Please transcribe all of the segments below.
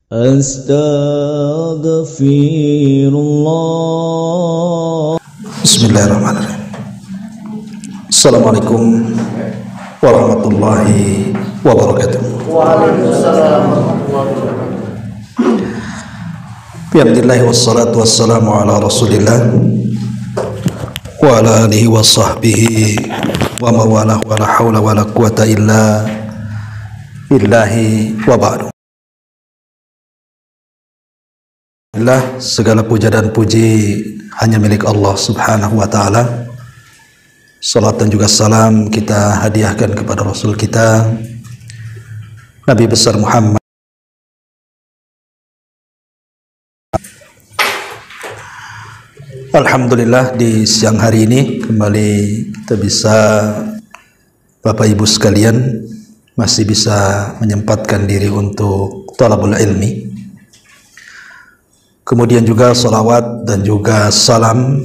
Astaghfirullah. Bismillahirrahmanirrahim. Assalamualaikum warahmatullahi wabarakatuh. Waalaikumsalam warahmatullahi wabarakatuh. Bismillah wassalatu wassalamu ala rasulillah wa ala alihi wa sahbihi wa mawalah wa la hawla wa la quwata illa billahi wa ba'du. Segala puja dan puji hanya milik Allah subhanahu wa ta'ala. Salat dan juga salam kita hadiahkan kepada Rasul kita Nabi besar Muhammad. Alhamdulillah, di siang hari ini kembali kita bisa, Bapak Ibu sekalian, masih bisa menyempatkan diri untuk talabul ilmi. Kemudian juga salawat dan juga salam,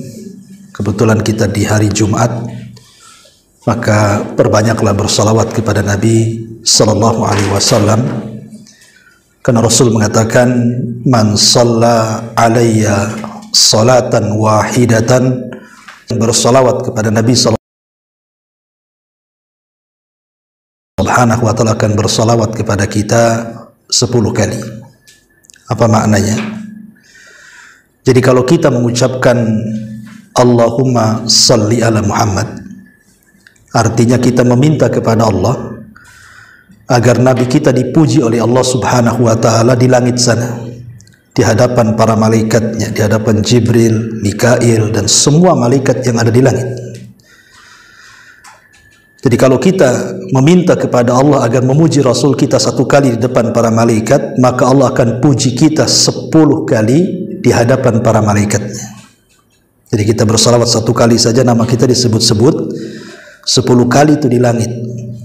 kebetulan kita di hari Jumat, maka perbanyaklah bersalawat kepada Nabi sallallahu alaihi wasallam, karena Rasul mengatakan, man shalla alayya salatan wahidatan, bersalawat kepada Nabi subhanahu wa ta'ala akan bersalawat kepada kita 10 kali. Apa maknanya? Jadi kalau kita mengucapkan Allahumma salli ala Muhammad, artinya kita meminta kepada Allah agar Nabi kita dipuji oleh Allah subhanahu wa ta'ala di langit sana, di hadapan para malaikatnya, di hadapan Jibril, Mikail, dan semua malaikat yang ada di langit. Jadi kalau kita meminta kepada Allah agar memuji Rasul kita 1 kali di depan para malaikat, maka Allah akan puji kita 10 kali di hadapan para malaikatnya. Jadi kita bersalawat 1 kali saja nama kita disebut-sebut 10 kali itu di langit.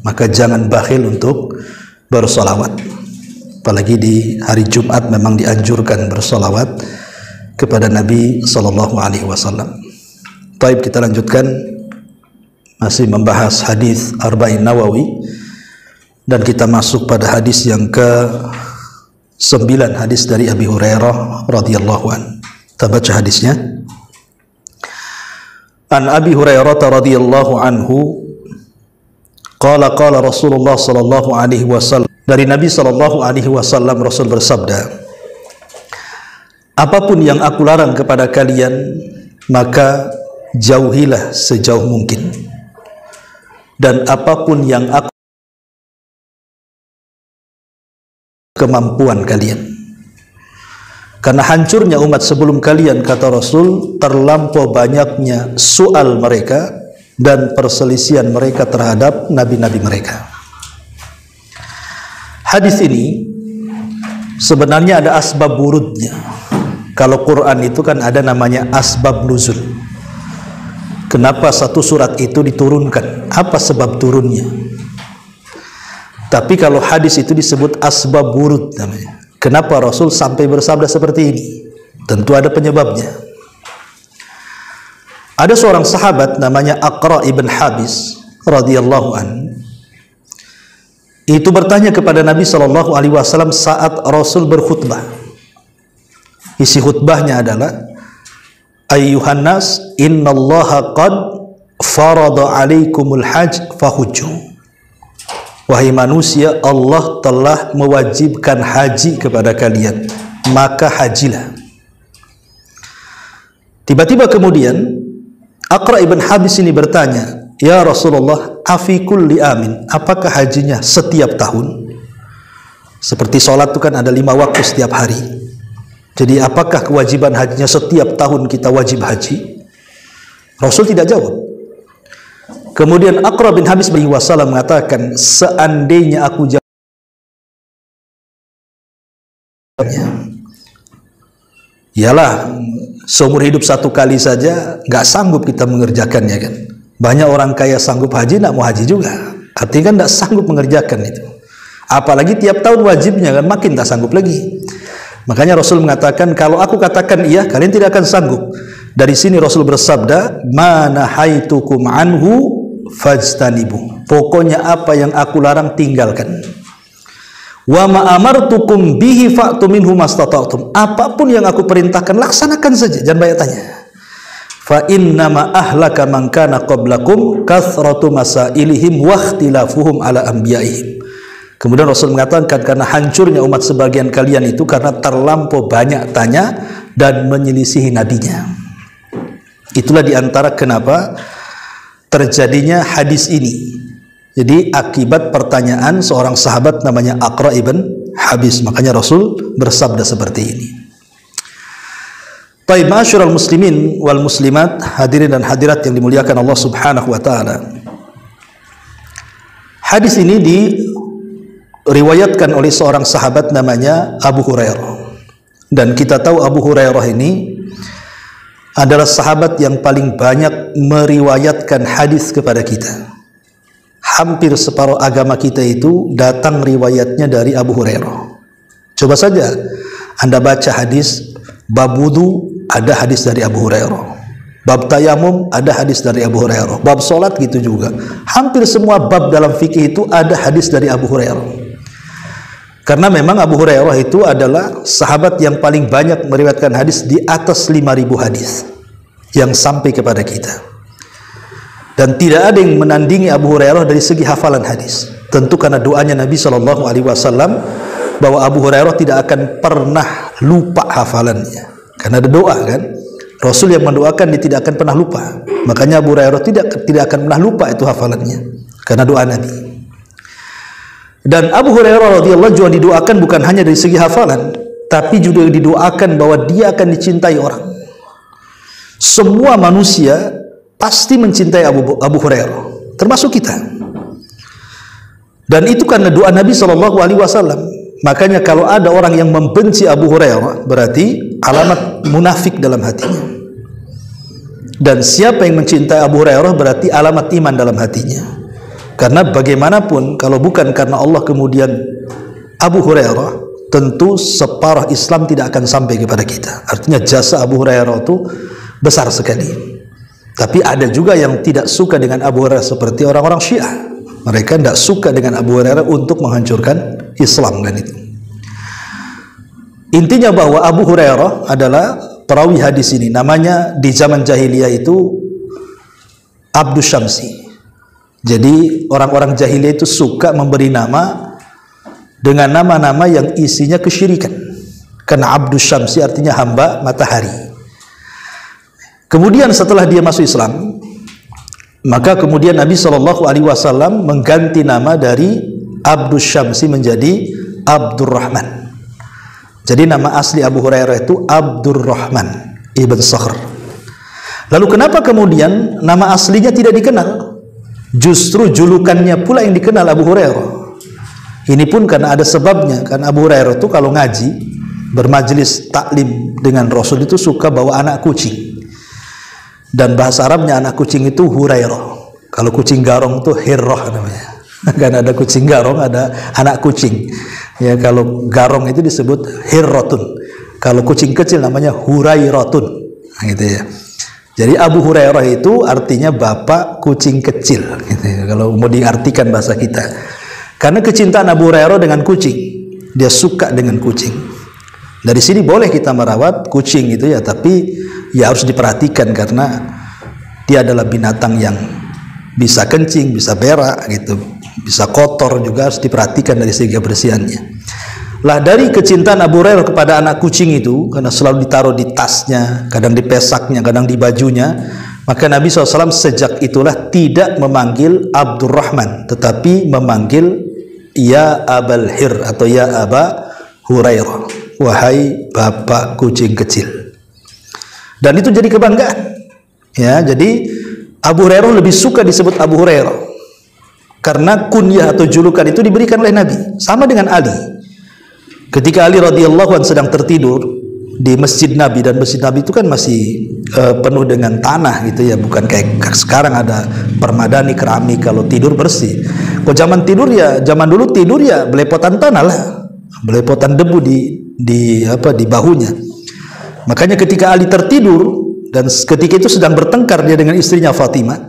Maka jangan bakhil untuk bersalawat. Apalagi di hari Jumat memang dianjurkan bersalawat kepada Nabi sallallahu alaihi wasallam. Baik, kita lanjutkan, masih membahas hadis Arba'in Nawawi, dan kita masuk pada hadis yang ke-9, hadis dari Abi Hurairah radhiyallahu an. Kita baca hadisnya. An Abi Hurairah radhiyallahu anhu qala qala Rasulullah sallallahu alaihi wasallam, dari Nabi sallallahu alaihi wasallam Rasul bersabda, apapun yang aku larang kepada kalian maka jauhilah sejauh mungkin, dan apapun yang aku kemampuan kalian, karena hancurnya umat sebelum kalian, kata Rasul, terlampau banyaknya soal mereka dan perselisihan mereka terhadap nabi-nabi mereka. Hadis ini sebenarnya ada asbab wurudnya. Kalau Quran itu kan ada namanya asbab nuzul. Kenapa satu surat itu diturunkan? Apa sebab turunnya? Tapi kalau hadis itu disebut asbab wurud namanya. Kenapa Rasul sampai bersabda seperti ini? Tentu ada penyebabnya. Ada seorang sahabat namanya Aqra ibn Habis radhiyallahu an. Itu bertanya kepada Nabi sallallahu alaihi wasallam saat Rasul berkhutbah. Isi khutbahnya adalah, ayyuhan nas innallaha qad farada alaikumul hajj fahujju. Wahai manusia, Allah telah mewajibkan haji kepada kalian, maka hajilah. Tiba-tiba kemudian Aqra ibn Habis ini bertanya, ya Rasulullah, afi kulli amin, apakah hajinya setiap tahun? Seperti sholat itu kan ada 5 waktu setiap hari. Jadi apakah kewajiban hajinya setiap tahun kita wajib haji? Rasul tidak jawab. Kemudian Aqra bin Habis bin Wasallam mengatakan, seandainya aku jawabnya, iyalah seumur hidup 1 kali saja nggak sanggup kita mengerjakannya kan. Banyak orang kaya sanggup haji, nggak mau haji juga. Artinya kan nggak sanggup mengerjakan itu. Apalagi tiap tahun wajibnya kan, makin tak sanggup lagi. Makanya Rasul mengatakan, kalau aku katakan iya, kalian tidak akan sanggup. Dari sini Rasul bersabda, mana haitukum anhu fajtanibu. Pokoknya apa yang aku larang tinggalkan. Wa ma amartukum bihi fa'tu minhu mastata'tum. Apapun yang aku perintahkan laksanakan saja, jangan banyak tanya. Fa innama ahlaka man kana qablakum kathratu masailihim wa ikhtilafuhum ala anbiya'ihim. Kemudian Rasul mengatakan karena hancurnya umat sebagian kalian itu karena terlampau banyak tanya dan menyelisihi nabinya. Itulah diantara kenapa terjadinya hadis ini. Jadi akibat pertanyaan seorang sahabat namanya Aqra ibn Habis, makanya Rasul bersabda seperti ini. Taib ma'asyiral muslimin wal muslimat, hadirin dan hadirat yang dimuliakan Allah Subhanahu wa taala. Hadis ini diriwayatkan oleh seorang sahabat namanya Abu Hurairah. Dan kita tahu Abu Hurairah ini adalah sahabat yang paling banyak meriwayatkan hadis kepada kita. Hampir separuh agama kita itu datang riwayatnya dari Abu Hurairah. Coba saja Anda baca hadis bab wudu, ada hadis dari Abu Hurairah. Bab tayamum, ada hadis dari Abu Hurairah. Bab solat gitu juga. Hampir semua bab dalam fikih itu ada hadis dari Abu Hurairah. Karena memang Abu Hurairah itu adalah sahabat yang paling banyak meriwayatkan hadis, di atas 5.000 hadis yang sampai kepada kita. Dan tidak ada yang menandingi Abu Hurairah dari segi hafalan hadis. Tentu karena doanya Nabi SAW bahwa Abu Hurairah tidak akan pernah lupa hafalannya. Karena ada doa kan, Rasul yang mendoakan dia tidak akan pernah lupa. Makanya Abu Hurairah tidak akan pernah lupa itu hafalannya karena doa Nabi. Dan Abu Hurairah radhiyallahu juga didoakan bukan hanya dari segi hafalan, tapi juga didoakan bahwa dia akan dicintai orang. Semua manusia pasti mencintai Abu Hurairah, termasuk kita. Dan itu karena doa Nabi SAW. Makanya kalau ada orang yang membenci Abu Hurairah, berarti alamat munafik dalam hatinya. Dan siapa yang mencintai Abu Hurairah berarti alamat iman dalam hatinya. Karena bagaimanapun kalau bukan karena Allah kemudian Abu Hurairah, tentu separuh Islam tidak akan sampai kepada kita. Artinya jasa Abu Hurairah itu besar sekali. Tapi ada juga yang tidak suka dengan Abu Hurairah seperti orang-orang Syiah. Mereka tidak suka dengan Abu Hurairah untuk menghancurkan Islam dan itu. Intinya bahwa Abu Hurairah adalah perawi hadis ini. Namanya di zaman jahiliyah itu Abdus Syamsi. Jadi orang-orang jahiliyah itu suka memberi nama dengan nama-nama yang isinya kesyirikan. Karena Abdus Syamsi artinya hamba matahari. Kemudian setelah dia masuk Islam, maka kemudian Nabi SAW mengganti nama dari Abdus Syamsi menjadi Abdurrahman. Jadi nama asli Abu Hurairah itu Abdurrahman ibn Sakhr. Lalu kenapa kemudian nama aslinya tidak dikenal? Justru julukannya pula yang dikenal Abu Hurairah. Ini pun karena ada sebabnya. Karena Abu Hurairah itu kalau ngaji, bermajlis taklim dengan Rasul itu suka bawa anak kucing. Dan bahasa Arabnya anak kucing itu Hurairah. Kalau kucing garong itu Hirrah namanya. Kan ada kucing garong, ada anak kucing. Ya, kalau garong itu disebut Hirratun. Kalau kucing kecil namanya Hurairatun. Nah, gitu ya. Jadi Abu Hurairah itu artinya bapak kucing kecil. Gitu ya, kalau mau diartikan bahasa kita. Karena kecintaan Abu Hurairah dengan kucing, dia suka dengan kucing. Dari sini boleh kita merawat kucing itu ya, tapi ya harus diperhatikan karena dia adalah binatang yang bisa kencing, bisa berak gitu, bisa kotor, juga harus diperhatikan dari segi kebersihannya. Lah dari kecintaan Abu Hurairah kepada anak kucing itu, karena selalu ditaruh di tasnya, kadang di pesaknya, kadang di bajunya, maka Nabi SAW sejak itulah tidak memanggil Abdurrahman, tetapi memanggil ya Abal Hir atau ya Aba Hurairah, wahai bapak kucing kecil. Dan itu jadi kebanggaan. Ya, jadi Abu Hurairah lebih suka disebut Abu Hurairah karena kunyah atau julukan itu diberikan oleh Nabi. Sama dengan Ali. Ketika Ali radhiyallahu anhu sedang tertidur di Masjid Nabi, dan Masjid Nabi itu kan masih penuh dengan tanah gitu ya, bukan kayak sekarang ada permadani keramik kalau tidur bersih. Kalau zaman dulu tidur ya belepotan tanah lah, belepotan debu di bahunya. Makanya ketika Ali tertidur dan ketika itu sedang bertengkar dia dengan istrinya Fatimah,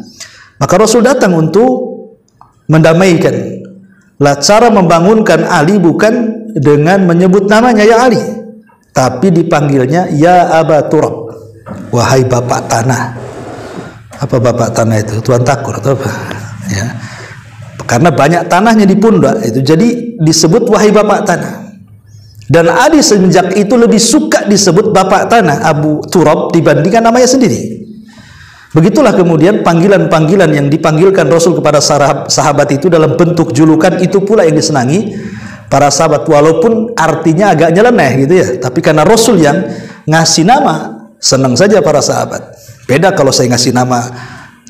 maka Rasul datang untuk mendamaikan. Lah cara membangunkan Ali bukan dengan menyebut namanya ya Ali, tapi dipanggilnya ya Aba Turab, wahai bapak tanah. Apa bapak tanah itu? Tuan Takur atau apa? Ya. Karena banyak tanahnya di pundak itu, jadi disebut wahai bapak tanah. Dan Ali semenjak itu lebih suka disebut bapak tanah Abu Turab dibandingkan namanya sendiri. Begitulah kemudian panggilan-panggilan yang dipanggilkan Rasul kepada sahabat itu dalam bentuk julukan, itu pula yang disenangi para sahabat, walaupun artinya agak nyeleneh gitu ya. Tapi karena Rasul yang ngasih nama, senang saja para sahabat. Beda kalau saya ngasih nama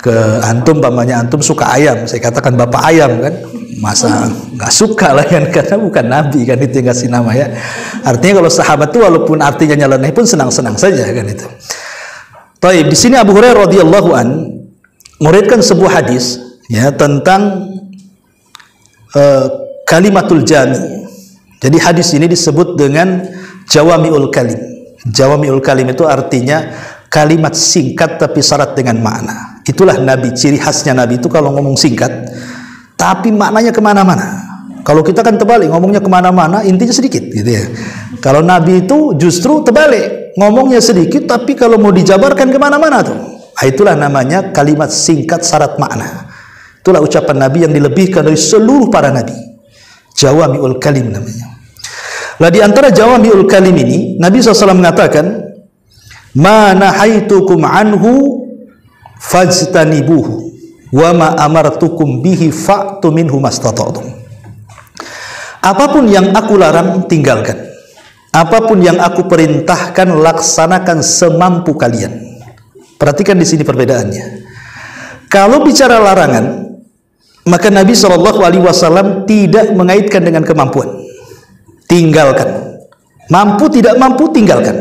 ke antum, pamannya antum suka ayam, saya katakan bapak ayam kan, masa nggak suka lah kan, karena bukan nabi kan itu yang ngasih nama ya. Artinya kalau sahabat itu walaupun artinya nyeleneh pun senang-senang saja kan itu. Taib, di sini Abu Hurairah radhiyallahu an menuturkan sebuah hadis ya tentang kalimatul jami. Jadi hadis ini disebut dengan jawamiul kalim. Jawamiul kalim itu artinya kalimat singkat tapi syarat dengan makna. Itulah Nabi, ciri khasnya Nabi itu kalau ngomong singkat tapi maknanya kemana-mana. Kalau kita kan terbalik, ngomongnya kemana-mana intinya sedikit gitu ya. Kalau Nabi itu justru terbalik, ngomongnya sedikit tapi kalau mau dijabarkan kemana-mana tuh. Itulah namanya kalimat singkat syarat makna. Itulah ucapan Nabi yang dilebihkan dari seluruh para Nabi. Jawamiul kalim namanya. Lah di antara jawamiul kalim ini Nabi SAW mengatakan, ma nahaitukum anhu fajtanibuhu wa ma amartukum bihi fa'tu minhu mastata'tum. Apapun yang aku larang tinggalkan, apapun yang aku perintahkan laksanakan semampu kalian. Perhatikan di sini perbedaannya. Kalau bicara larangan, maka Nabi SAW tidak mengaitkan dengan kemampuan. Tinggalkan. Mampu tidak mampu tinggalkan.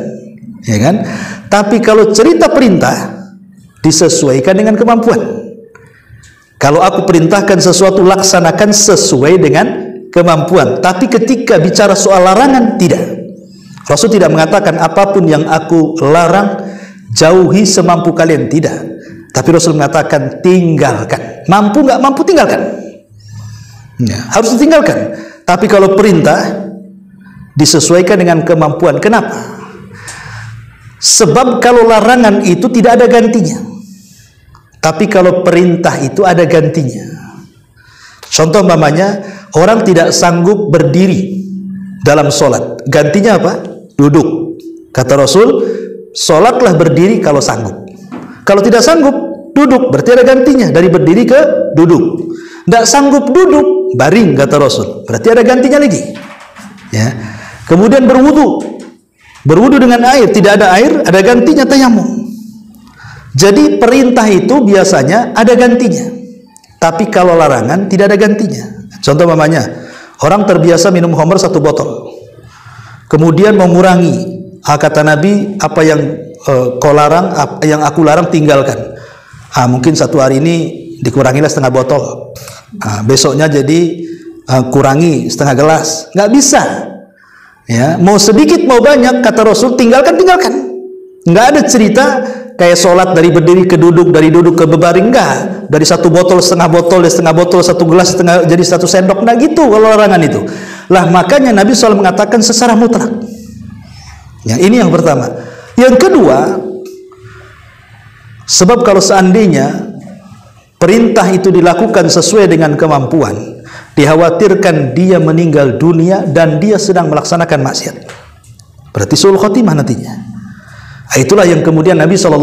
Ya kan? Tapi kalau cerita perintah disesuaikan dengan kemampuan. Kalau aku perintahkan sesuatu laksanakan sesuai dengan kemampuan. Tapi ketika bicara soal larangan tidak. Rasul tidak mengatakan apapun yang aku larang jauhi semampu kalian, tidak. Tapi Rasul mengatakan tinggalkan. Mampu nggak mampu tinggalkan. Ya, harus ditinggalkan. Tapi kalau perintah disesuaikan dengan kemampuan. Kenapa? Sebab kalau larangan itu tidak ada gantinya. Tapi kalau perintah itu ada gantinya. Contoh umpamanya, orang tidak sanggup berdiri dalam sholat. Gantinya apa? Duduk. Kata Rasul, sholatlah berdiri kalau sanggup. Kalau tidak sanggup, duduk. Berarti ada gantinya. Dari berdiri ke duduk. Tidak sanggup duduk, baring kata Rasul. Berarti ada gantinya lagi. Ya. Kemudian berwudu. Berwudu dengan air. Tidak ada air, ada gantinya tayamum. Jadi perintah itu biasanya ada gantinya. Tapi kalau larangan tidak ada gantinya. Contoh umpamanya, orang terbiasa minum khamr 1 botol. Kemudian mengurangi. Kata Nabi, apa yang kau larang, apa yang aku larang tinggalkan. Mungkin satu hari ini dikurangilah setengah botol. Besoknya jadi kurangi setengah gelas. Nggak bisa. Ya, mau sedikit mau banyak kata Rasul tinggalkan. Nggak ada cerita kayak sholat dari berdiri ke duduk, dari duduk ke berbaring, enggak. Dari 1 botol, setengah botol, dari setengah botol, 1 gelas, setengah, jadi 1 sendok, nah gitu kalau larangan itu. Lah makanya Nabi SAW mengatakan secara mutlak. Ya, ini yang pertama. Yang kedua, sebab kalau seandainya perintah itu dilakukan sesuai dengan kemampuan, dikhawatirkan dia meninggal dunia dan dia sedang melaksanakan maksiat. Berarti suul khotimah nantinya. Itulah yang kemudian Nabi SAW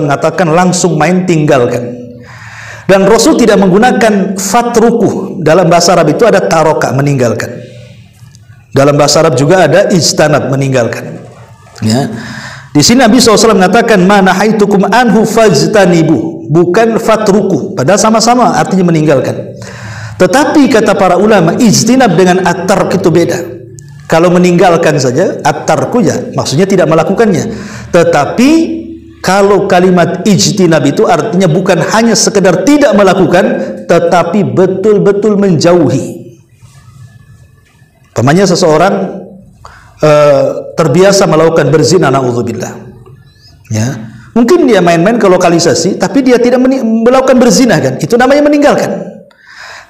mengatakan langsung main tinggalkan. Dan Rasul tidak menggunakan fatruku. Dalam bahasa Arab itu ada taroka, meninggalkan. Dalam bahasa Arab juga ada ijtanab, meninggalkan. Ya. Di sini Nabi SAW mengatakan manahaitukum anhu fajtanibu, bukan fatruku. Padahal sama-sama artinya meninggalkan. Tetapi kata para ulama, ijtinab dengan at-tark itu beda. Kalau meninggalkan saja at-tarku ya, maksudnya tidak melakukannya. Tetapi kalau kalimat ijtinab itu artinya bukan hanya sekedar tidak melakukan, tetapi betul-betul menjauhi. Pamannya seseorang terbiasa melakukan berzina, naudzubillah. Ya, mungkin dia main-main ke lokalisasi, tapi dia tidak melakukan berzina kan? Itu namanya meninggalkan.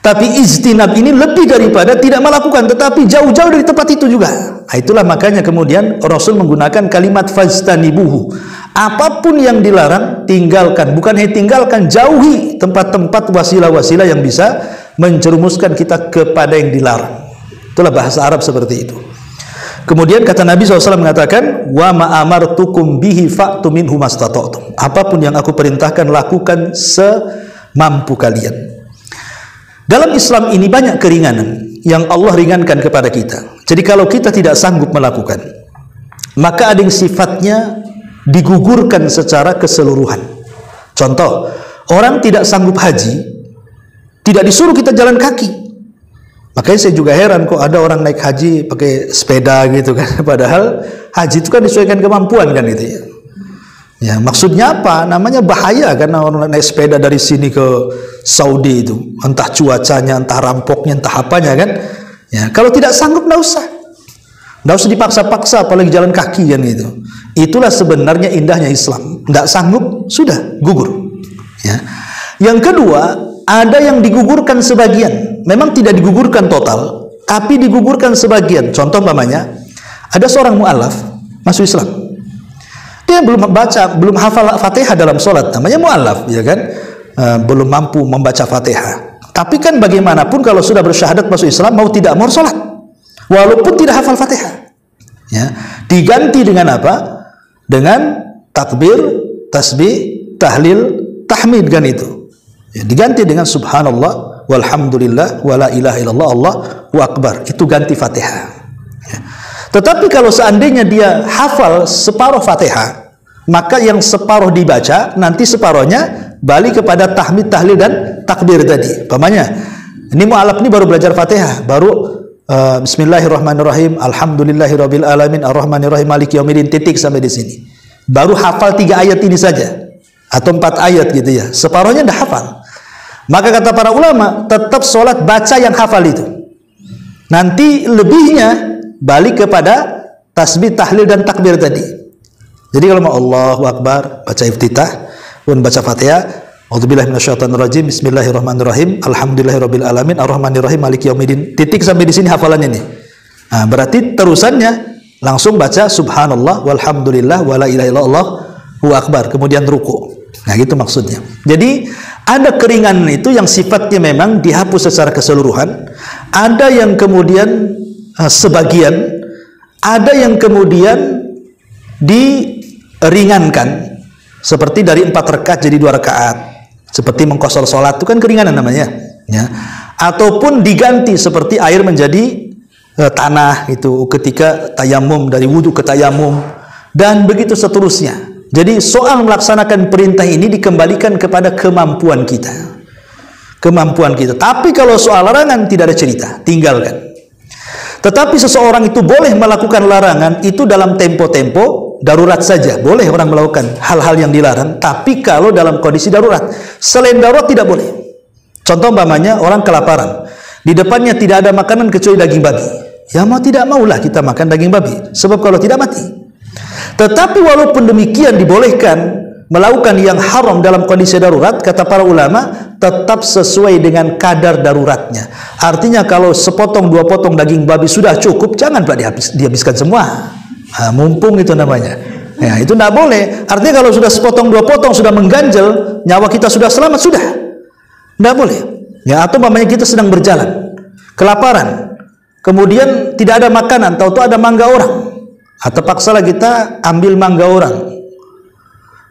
Tapi ijtinab ini lebih daripada tidak melakukan, tetapi jauh-jauh dari tempat itu juga. Nah, itulah makanya kemudian Rasul menggunakan kalimat fajtanibuhu. Apapun yang dilarang, tinggalkan. Bukan hanya tinggalkan, jauhi tempat-tempat wasilah-wasilah yang bisa menjerumuskan kita kepada yang dilarang. Itulah bahasa Arab seperti itu. Kemudian kata Nabi SAW mengatakan, wa ma'amartukum bihi fa'tu minhu mastata'tum. Apapun yang aku perintahkan, lakukan semampu kalian. Dalam Islam ini banyak keringanan yang Allah ringankan kepada kita. Jadi kalau kita tidak sanggup melakukan, maka ada yang sifatnya digugurkan secara keseluruhan. Contoh, orang tidak sanggup haji, tidak disuruh kita jalan kaki. Makanya saya juga heran kok ada orang naik haji pakai sepeda gitu kan. Padahal haji itu kan disesuaikan kemampuan kan gitu ya. Ya, maksudnya apa? Namanya bahaya karena orang naik sepeda dari sini ke Saudi itu, entah cuacanya, entah rampoknya, entah apanya kan. Ya, kalau tidak sanggup enggak usah dipaksa-paksa, apalagi jalan kaki kan gitu. Itulah sebenarnya indahnya Islam. Enggak sanggup, sudah gugur. Ya. Yang kedua, ada yang digugurkan sebagian. Memang tidak digugurkan total, tapi digugurkan sebagian. Contoh umpamanya, ada seorang mu'alaf masuk Islam. Dia belum baca, belum hafal Fatihah dalam sholat, namanya mu'alaf, ya kan? Belum mampu membaca Fatihah. Tapi kan bagaimanapun kalau sudah bersyahadat masuk Islam, mau tidak mau sholat, walaupun tidak hafal Fatihah. Ya, diganti dengan apa? Dengan takbir, tasbih, tahlil, tahmid kan itu. Ya, diganti dengan subhanallah, walhamdulillah, wala ilaha illallah, Allahu akbar. Itu ganti Fatihah. Ya. Tetapi kalau seandainya dia hafal separuh Fatihah, maka yang separuh dibaca, nanti separuhnya balik kepada tahmid, tahlil, dan takbir tadi. Umpamanya, ini mu'alaf ini baru belajar Fatihah, baru bismillahirrahmanirrahim, alhamdulillahirabbil alamin, arrahmanirrahim, maliki yaumiddin, titik sampai di sini. Baru hafal 3 ayat ini saja atau 4 ayat gitu ya. Separuhnya dah hafal. Maka kata para ulama, tetap sholat baca yang hafal itu. Nanti lebihnya balik kepada tasbih, tahlil, dan takbir tadi. Jadi kalau mau Allahu Akbar, baca iftitah, pun baca Fatihah, A'udzubillahi minasyaitonirrajim, bismillahirrahmanirrahim, alhamdulillahirabbil alamin, arrahmanirrahim, maliki yaumiddin. Titik sampai di sini hafalannya nih. Nah, berarti terusannya langsung baca subhanallah, walhamdulillah, wala ilaha illallah, Allahu akbar, kemudian ruku. Nah, gitu maksudnya. Jadi ada keringanan itu yang sifatnya memang dihapus secara keseluruhan, ada yang kemudian sebagian, ada yang kemudian diringankan, seperti dari 4 rakaat jadi 2 rakaat, seperti mengqashar sholat itu kan keringanan namanya, ya. Ataupun diganti seperti air menjadi tanah itu ketika tayamum, dari wudhu ke tayamum, dan begitu seterusnya. Jadi soal melaksanakan perintah ini dikembalikan kepada kemampuan kita. Tapi kalau soal larangan tidak ada cerita, tinggalkan. Tetapi seseorang itu boleh melakukan larangan itu dalam tempo-tempo darurat saja. Boleh orang melakukan hal-hal yang dilarang, tapi kalau dalam kondisi darurat. Selain darurat tidak boleh. Contoh umpamanya orang kelaparan, di depannya tidak ada makanan kecuali daging babi. Ya mau tidak maulah kita makan daging babi, sebab kalau tidak mati. Tetapi walaupun demikian dibolehkan melakukan yang haram dalam kondisi darurat, kata para ulama, tetap sesuai dengan kadar daruratnya. Artinya kalau sepotong 2 potong daging babi sudah cukup, jangan Pak dihabiskan semua. Nah, mumpung itu namanya. Ya, itu tidak boleh. Artinya kalau sudah sepotong 2 potong sudah mengganjal, nyawa kita sudah selamat, sudah. Tidak boleh. Ya, atau namanya kita sedang berjalan, kelaparan, kemudian tidak ada makanan, tahu-tahu ada mangga orang. Terpaksalah kita ambil mangga orang.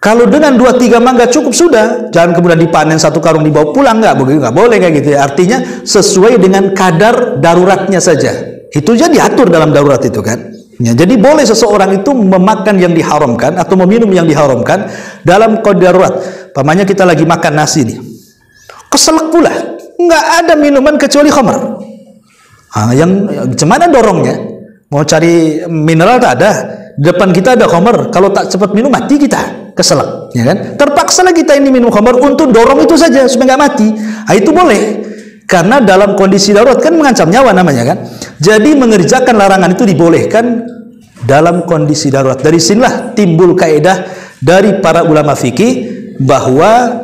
Kalau dengan 2-3 mangga cukup sudah, jangan kemudian dipanen 1 karung dibawa pulang, nggak boleh kayak gitu ya. Artinya sesuai dengan kadar daruratnya saja. Itu jadi diatur dalam darurat itu kan. Ya, jadi boleh seseorang itu memakan yang diharamkan atau meminum yang diharamkan dalam kondisi darurat. Pamannya kita lagi makan nasi nih, keselak pula, nggak ada minuman kecuali khamar. Yang gimana dorongnya? Mau cari mineral tak ada, di depan kita ada khamar, kalau tak cepat minum mati kita, keselak, ya kan? Terpaksalah kita ini minum khamar untuk dorong itu saja supaya nggak mati. Nah, itu boleh, karena dalam kondisi darurat kan mengancam nyawa namanya kan. Jadi mengerjakan larangan itu dibolehkan dalam kondisi darurat. Dari sinilah timbul kaidah dari para ulama fikih bahwa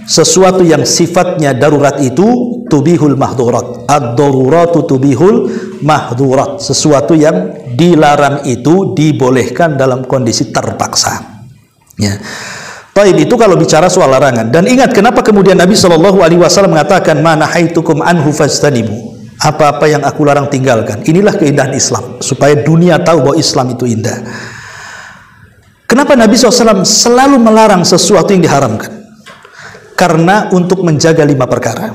sesuatu yang sifatnya darurat itu tubihul mahdurat. Ad-daruratu tubihul mahdurat. Sesuatu yang dilarang itu dibolehkan dalam kondisi terpaksa. Ya. Taib, itu kalau bicara soal larangan. Dan ingat kenapa kemudian Nabi SAW mengatakan ma nahaitukum anhu fajtanibu. Apa-apa yang aku larang tinggalkan. Inilah keindahan Islam, supaya dunia tahu bahwa Islam itu indah. Kenapa Nabi SAW selalu melarang sesuatu yang diharamkan? Karena untuk menjaga 5 perkara.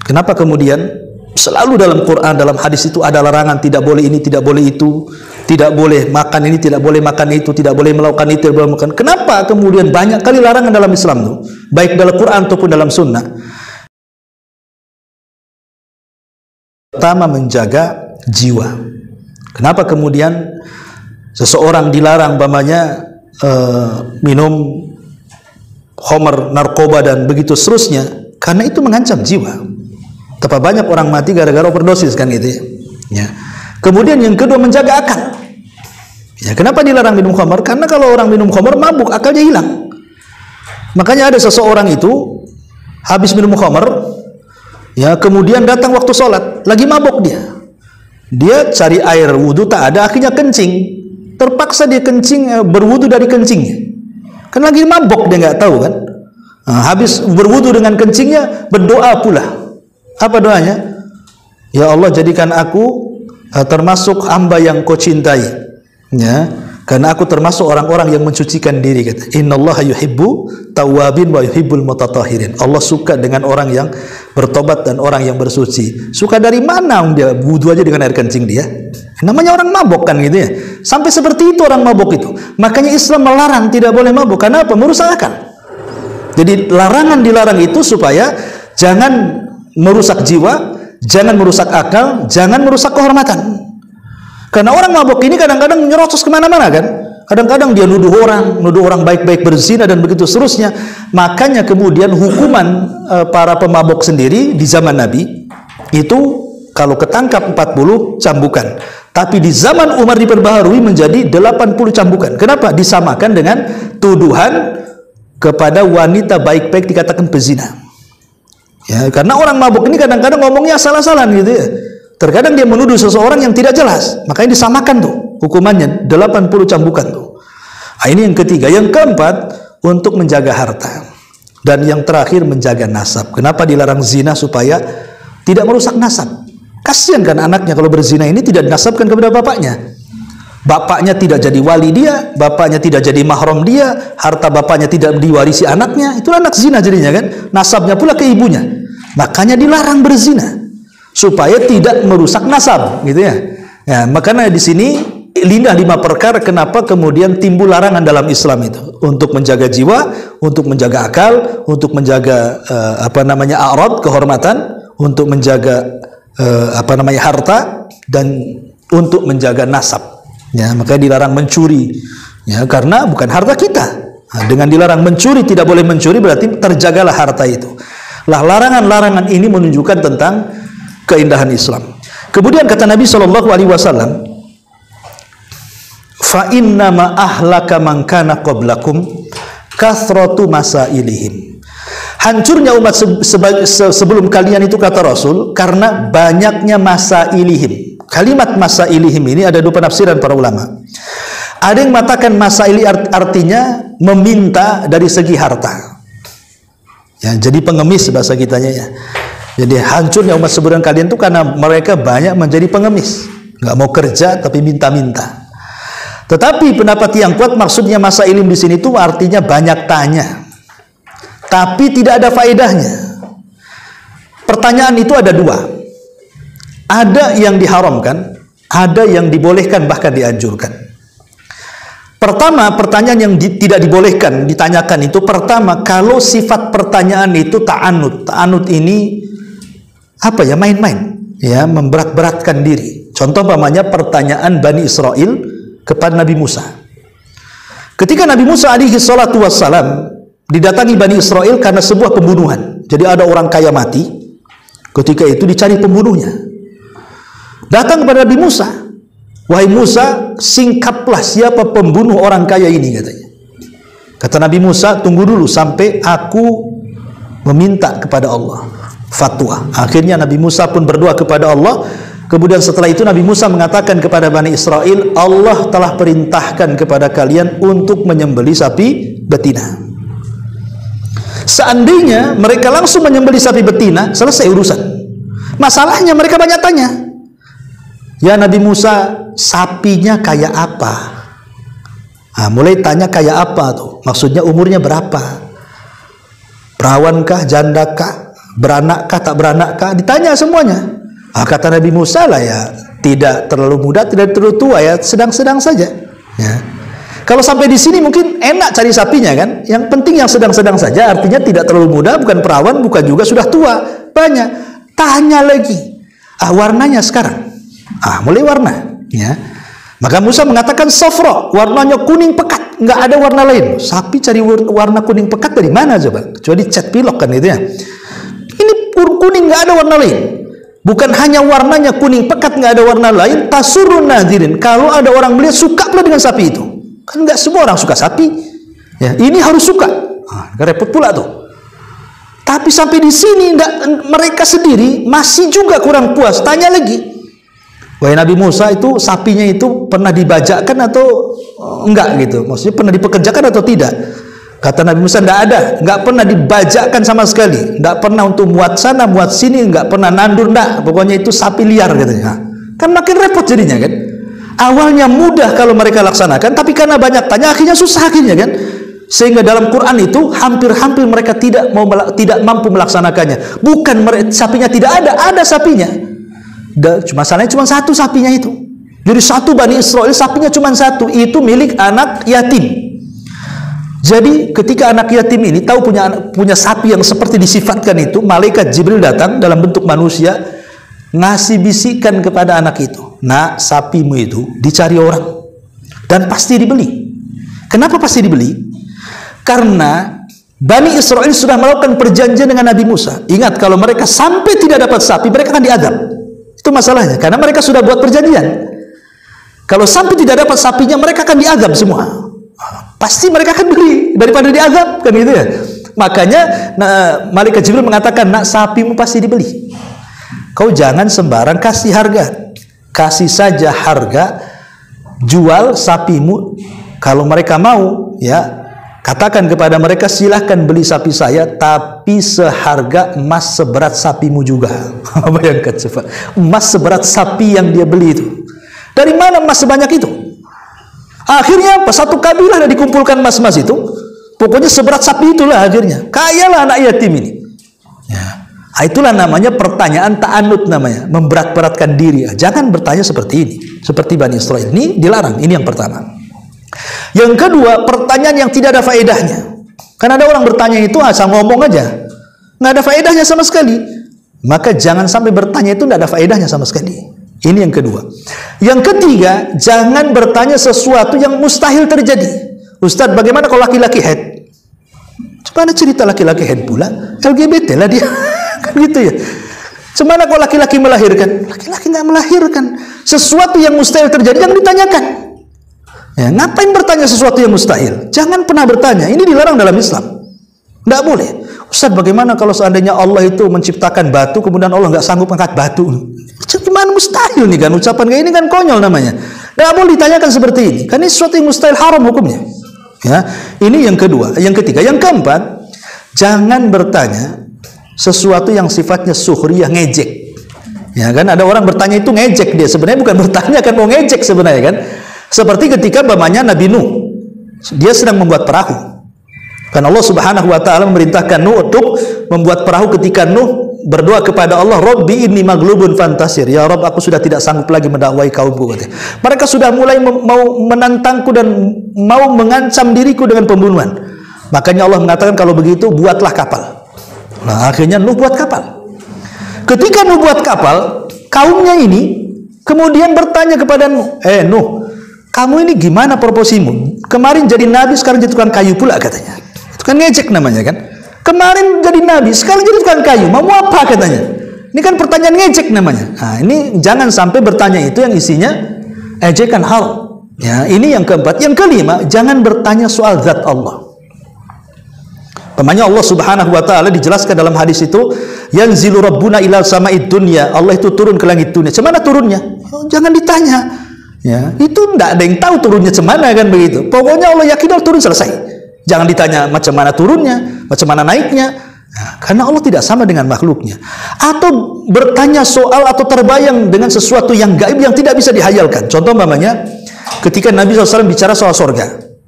Kenapa kemudian selalu dalam Quran, dalam hadis itu ada larangan, tidak boleh ini, tidak boleh itu, tidak boleh makan ini, tidak boleh makan itu, tidak boleh melakukan itu, tidak boleh melakukan. Kenapa kemudian banyak kali larangan dalam Islam itu, baik dalam Quran ataupun dalam Sunnah? Pertama, menjaga jiwa. Kenapa kemudian seseorang dilarang minum khamr, narkoba dan begitu seterusnya? Karena itu mengancam jiwa. Betapa banyak orang mati gara-gara overdosis kan gitu ya. Kemudian yang kedua, menjaga akal. Ya, kenapa dilarang minum khamr? Karena kalau orang minum khamr mabuk, akalnya hilang. Makanya ada seseorang itu habis minum khamr, ya, kemudian datang waktu sholat, lagi mabok dia cari air wudhu tak ada, akhirnya kencing, terpaksa dia kencing, berwudhu dari kencingnya, kan lagi mabok, dia nggak tahu kan. Habis berwudhu dengan kencingnya, berdoa pula. Apa doanya? Ya Allah, jadikan aku termasuk hamba yang kau cintai, ya, karena aku termasuk orang-orang yang mensucikan diri, kata. Innallaha yuhibbu tawwabin wa yuhibbul mutatahhirin. Allah suka dengan orang yang bertobat dan orang yang bersuci. Suka dari mana? Dia wudu aja dengan air kencing dia. Namanya orang mabok kan gitu ya. Sampai seperti itu orang mabok itu. Makanya Islam melarang tidak boleh mabok. Karena apa? Merusak akal. Jadi larangan dilarang itu supaya jangan merusak jiwa, jangan merusak akal, jangan merusak kehormatan. Karena orang mabuk ini kadang-kadang nyerocos kemana-mana kan. Kadang-kadang dia nuduh orang baik-baik berzina dan begitu seterusnya. Makanya kemudian hukuman para pemabuk sendiri di zaman Nabi itu kalau ketangkap 40 cambukan. Tapi di zaman Umar diperbaharui menjadi 80 cambukan. Kenapa? Disamakan dengan tuduhan kepada wanita baik-baik dikatakan pezina. Ya, karena orang mabuk ini kadang-kadang ngomongnya salah-salah gitu ya. Terkadang dia menuduh seseorang yang tidak jelas, makanya disamakan tuh hukumannya 80 cambukan tuh. Nah, ini yang ketiga. Yang keempat, untuk menjaga harta. Dan yang terakhir, menjaga nasab. Kenapa dilarang zina? Supaya tidak merusak nasab. Kasihan kan anaknya kalau berzina ini tidak dinasabkan kepada bapaknya. Bapaknya tidak jadi wali dia, bapaknya tidak jadi mahram dia, harta bapaknya tidak diwarisi anaknya. Itu anak zina jadinya kan. Nasabnya pula ke ibunya. Makanya dilarang berzina, supaya tidak merusak nasab, gitu ya. Ya, makanya di sini lindah 5 perkara kenapa kemudian timbul larangan dalam Islam itu, untuk menjaga jiwa, untuk menjaga akal, untuk menjaga a'rad, kehormatan, untuk menjaga harta, dan untuk menjaga nasab. Ya, makanya dilarang mencuri. Ya, karena bukan harta kita. Nah, dengan dilarang mencuri, tidak boleh mencuri berarti terjagalah harta itu. Lah, larangan-larangan ini menunjukkan tentang keindahan Islam. Kemudian kata Nabi SAW, fa inna ma ahlaka man kana qablakum kathratu masailihim. Hancurnya umat sebelum kalian itu, kata Rasul, karena banyaknya masailihim. Kalimat masailihim ini ada 2 penafsiran para ulama. Ada yang mengatakan masaili artinya meminta dari segi harta. Ya, jadi pengemis bahasa kitanya ya. Jadi hancurnya umat sebelum kalian itu karena mereka banyak menjadi pengemis, nggak mau kerja tapi minta-minta. Tetapi pendapat yang kuat maksudnya masa ilim di sini itu artinya banyak tanya, tapi tidak ada faedahnya. Pertanyaan itu ada 2. Ada yang diharamkan, ada yang dibolehkan bahkan dianjurkan. Pertama, pertanyaan yang tidak dibolehkan ditanyakan itu, pertama, kalau sifat pertanyaan itu ta'anud. Ta'anud ini apa ya, main-main, ya, memberat-beratkan diri. Contoh umpamanya pertanyaan Bani Israel kepada Nabi Musa. Ketika Nabi Musa alaihi salatu wassalam didatangi Bani Israel karena sebuah pembunuhan. Jadi ada orang kaya mati, ketika itu dicari pembunuhnya. Datang kepada Nabi Musa, wahai Musa, singkaplah siapa pembunuh orang kaya ini, katanya. Kata Nabi Musa, tunggu dulu sampai aku meminta kepada Allah fatwa. Akhirnya Nabi Musa pun berdoa kepada Allah. Kemudian setelah itu Nabi Musa mengatakan kepada Bani Israel, Allah telah perintahkan kepada kalian untuk menyembelih sapi betina. Seandainya mereka langsung menyembelih sapi betina, selesai urusan. Masalahnya mereka banyak tanya, ya Nabi Musa, sapinya kayak apa? Nah, mulai tanya kayak apa tuh? Maksudnya umurnya berapa? Perawankah, jandakah, beranakkah, tak beranakkah? Ditanya semuanya. Nah, kata Nabi Musa lah, ya tidak terlalu muda, tidak terlalu tua, ya sedang-sedang saja. Ya. Kalau sampai di sini mungkin enak cari sapinya kan? Yang penting yang sedang-sedang saja, artinya tidak terlalu muda, bukan perawan, bukan juga sudah tua. Banyak. Tanya lagi. Warnanya sekarang. Mulai warna. Ya. Maka Musa mengatakan safra, warnanya kuning pekat, nggak ada warna lain. Sapi cari warna kuning pekat dari mana coba? Kecuali cat pilok kan itu ya. Ini kuning, nggak ada warna lain. Bukan hanya warnanya kuning pekat, nggak ada warna lain. Tasurun nadirin. Kalau ada orang melihat, suka pula dengan sapi itu. Kan nggak semua orang suka sapi. Ya, ini harus suka. Repot pula tuh. Tapi sampai di sini mereka sendiri masih juga kurang puas. Tanya lagi. Wahai Nabi Musa, itu sapinya itu pernah dibajakkan atau enggak gitu? Maksudnya pernah dipekerjakan atau tidak? Kata Nabi Musa, enggak ada, enggak pernah dibajakkan sama sekali, enggak pernah untuk muat sana, muat sini, enggak pernah nandur, enggak. Pokoknya itu sapi liar katanya. Kan makin repot jadinya kan? Awalnya mudah kalau mereka laksanakan, tapi karena banyak tanya, akhirnya susah akhirnya kan? Sehingga dalam Quran itu hampir-hampir mereka tidak mampu melaksanakannya. Bukan sapinya tidak ada sapinya. Masalahnya cuma satu sapinya itu. Jadi satu Bani Israel sapinya cuma satu, itu milik anak yatim. Jadi ketika anak yatim ini tahu punya sapi yang seperti disifatkan itu, malaikat Jibril datang dalam bentuk manusia, ngasih bisikan kepada anak itu, nak, sapimu itu dicari orang dan pasti dibeli. Kenapa pasti dibeli? Karena Bani Israel sudah melakukan perjanjian dengan Nabi Musa. Ingat, kalau mereka sampai tidak dapat sapi, mereka akan diadab. Itu masalahnya, karena mereka sudah buat perjanjian. Kalau sampai tidak dapat sapinya, mereka akan diazab semua. Pasti mereka akan beli daripada diazab, kan gitu ya. Makanya malaikat Jibril mengatakan, nak, sapimu pasti dibeli. Kau jangan sembarang kasih harga. Kasih saja harga, jual sapimu. Kalau mereka mau, ya, katakan kepada mereka, silahkan beli sapi saya, tapi seharga emas seberat sapimu juga. Bayangkan coba, emas seberat sapi yang dia beli itu. Dari mana emas sebanyak itu? Akhirnya satu kabilah dikumpulkan emas-emas itu. Pokoknya seberat sapi itulah akhirnya. Kayalah anak yatim ini. Ya. Itulah namanya pertanyaan ta'anud namanya, memberat-beratkan diri. Jangan bertanya seperti ini, seperti Bani Israel. Ini dilarang. Ini yang pertama. Yang kedua, pertanyaan yang tidak ada faedahnya. Karena ada orang bertanya itu asal ngomong aja, nggak ada faedahnya sama sekali. Maka jangan sampai bertanya itu nggak ada faedahnya sama sekali. Ini yang kedua. Yang ketiga, jangan bertanya sesuatu yang mustahil terjadi. Ustadz, bagaimana kalau laki-laki head? Coba ada cerita laki-laki head pula, LGBT lah dia. Kan gitu ya. Gimana kalau laki-laki melahirkan? Laki-laki nggak melahirkan. Sesuatu yang mustahil terjadi jangan ditanyakan. Ya, ngapain bertanya sesuatu yang mustahil? Jangan pernah bertanya. Ini dilarang dalam Islam. Tidak boleh. Ustaz, bagaimana kalau seandainya Allah itu menciptakan batu, kemudian Allah nggak sanggup angkat batu? Gimana mustahil nih kan? Ucapan kayak ini kan konyol namanya. Tidak boleh ditanyakan seperti ini. Kan ini sesuatu yang mustahil, haram hukumnya. Ya, ini yang kedua. Yang ketiga, yang keempat, jangan bertanya sesuatu yang sifatnya suhriyah, ngejek. Ya kan? Ada orang bertanya itu ngejek dia. Sebenarnya bukan bertanya, kan mau ngejek sebenarnya kan? Seperti ketika bapaknya Nabi Nuh, dia sedang membuat perahu. Karena Allah Subhanahu wa taala memerintahkan Nuh untuk membuat perahu ketika Nuh berdoa kepada Allah, Rabbi inni maghlubun fantasir. Ya Rabb, aku sudah tidak sanggup lagi mendakwai kaumku. Mereka sudah mulai mau menantangku dan mau mengancam diriku dengan pembunuhan. Makanya Allah mengatakan, kalau begitu buatlah kapal. Nah, akhirnya Nuh buat kapal. Ketika Nuh buat kapal, kaumnya ini kemudian bertanya kepada Nuh, Nuh, kamu ini gimana proposimu? Kemarin jadi nabi, sekarang jadi tukang kayu pula katanya. Itu kan ngejek namanya kan? Kemarin jadi nabi, sekarang jadi tukang kayu. Mau apa katanya? Ini kan pertanyaan ngejek namanya. Nah, ini jangan sampai bertanya itu yang isinya ejekan hal. Ya, ini yang keempat. Yang kelima, jangan bertanya soal zat Allah. Pamannya Allah Subhanahu wa taala dijelaskan dalam hadis itu, yanzilu rabbuna ila sama'id dunya. Allah itu turun ke langit dunia. Cemana turunnya? Jangan ditanya. Ya, itu enggak ada yang tahu turunnya cemana kan begitu. Pokoknya Allah yakin Allah turun, selesai. Jangan ditanya macam mana turunnya, macam mana naiknya. Nah, karena Allah tidak sama dengan makhluknya. Atau bertanya soal atau terbayang dengan sesuatu yang gaib yang tidak bisa dihayalkan. Contoh umpamanya ketika Nabi SAW bicara soal sorga.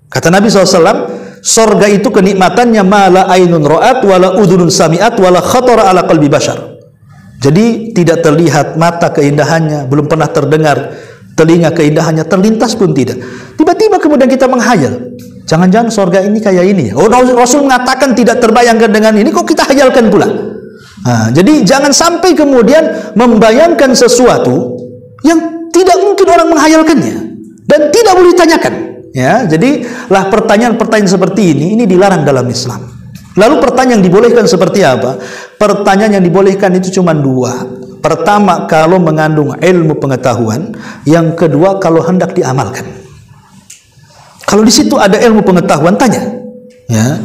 Kata Nabi SAW, sorga itu kenikmatannya mala ainun ra'at wala udhunun sami'at wala khatara ala qalbi bashar. Jadi tidak terlihat mata keindahannya, belum pernah terdengar telinga keindahannya, terlintas pun tidak. Tiba-tiba kemudian kita menghayal, jangan-jangan sorga ini kayak ini. Oh, Rasul mengatakan tidak terbayangkan dengan ini, kok kita hayalkan pula. Nah, jadi jangan sampai kemudian membayangkan sesuatu yang tidak mungkin orang menghayalkannya dan tidak boleh ditanyakan. Ya, jadi lah pertanyaan-pertanyaan seperti ini dilarang dalam Islam. Lalu pertanyaan yang dibolehkan seperti apa? Pertanyaan yang dibolehkan itu cuma dua. Pertama, kalau mengandung ilmu pengetahuan. Yang kedua, kalau hendak diamalkan. Kalau di situ ada ilmu pengetahuan, tanya. Ya.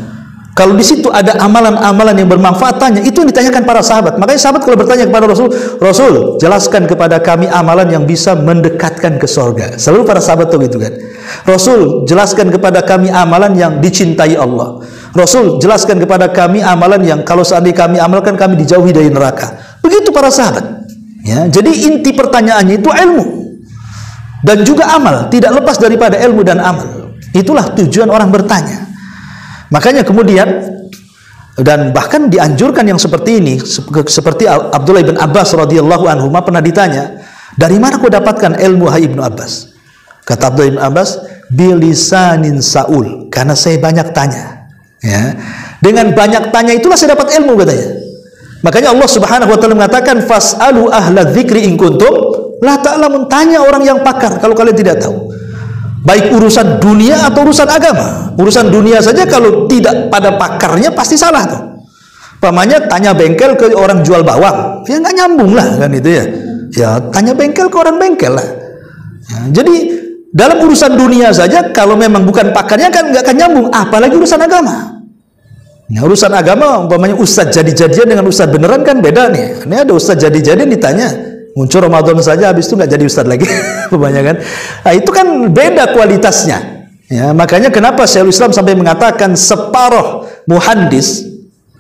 Kalau di situ ada amalan-amalan yang bermanfaat, tanya. Itu yang ditanyakan para sahabat. Makanya sahabat kalau bertanya kepada Rasul, Rasul, jelaskan kepada kami amalan yang bisa mendekatkan ke surga. Selalu para sahabat itu gitu kan. Rasul, jelaskan kepada kami amalan yang dicintai Allah. Rasul, jelaskan kepada kami amalan yang kalau seandainya kami amalkan, kami dijauhi dari neraka. Begitu para sahabat. Ya, jadi inti pertanyaannya itu ilmu dan juga amal, tidak lepas daripada ilmu dan amal. Itulah tujuan orang bertanya. Makanya kemudian, dan bahkan dianjurkan yang seperti ini, seperti Abdullah bin Abbas radhiyallahu anhu pernah ditanya, dari mana kau dapatkan ilmu, hai Ibnu Abbas? Kata Abdullah bin Abbas, bilisanin saul, karena saya banyak tanya. Ya, dengan banyak tanya itulah saya dapat ilmu, katanya. Makanya Allah Subhanahu wa taala mengatakan, fas'alu ahla dzikri in kuntum la ta'lamun, tanya orang yang pakar kalau kalian tidak tahu. Baik urusan dunia atau urusan agama. Urusan dunia saja kalau tidak pada pakarnya pasti salah tuh. Pamannya tanya bengkel ke orang jual bawang, ya nggak nyambung lah kan itu ya. Ya tanya bengkel ke orang bengkel lah. Ya, jadi dalam urusan dunia saja kalau memang bukan pakarnya kan nggak akan nyambung, apalagi urusan agama. Nah, urusan agama umpamanya ustadz jadi-jadian dengan ustadz beneran kan beda nih. Ini ada ustadz jadi-jadian ditanya, muncul Ramadan saja habis itu nggak jadi ustadz lagi. Kebanyakan. Nah, itu kan beda kualitasnya. Ya, makanya kenapa Syekhul Islam sampai mengatakan separuh muhandis,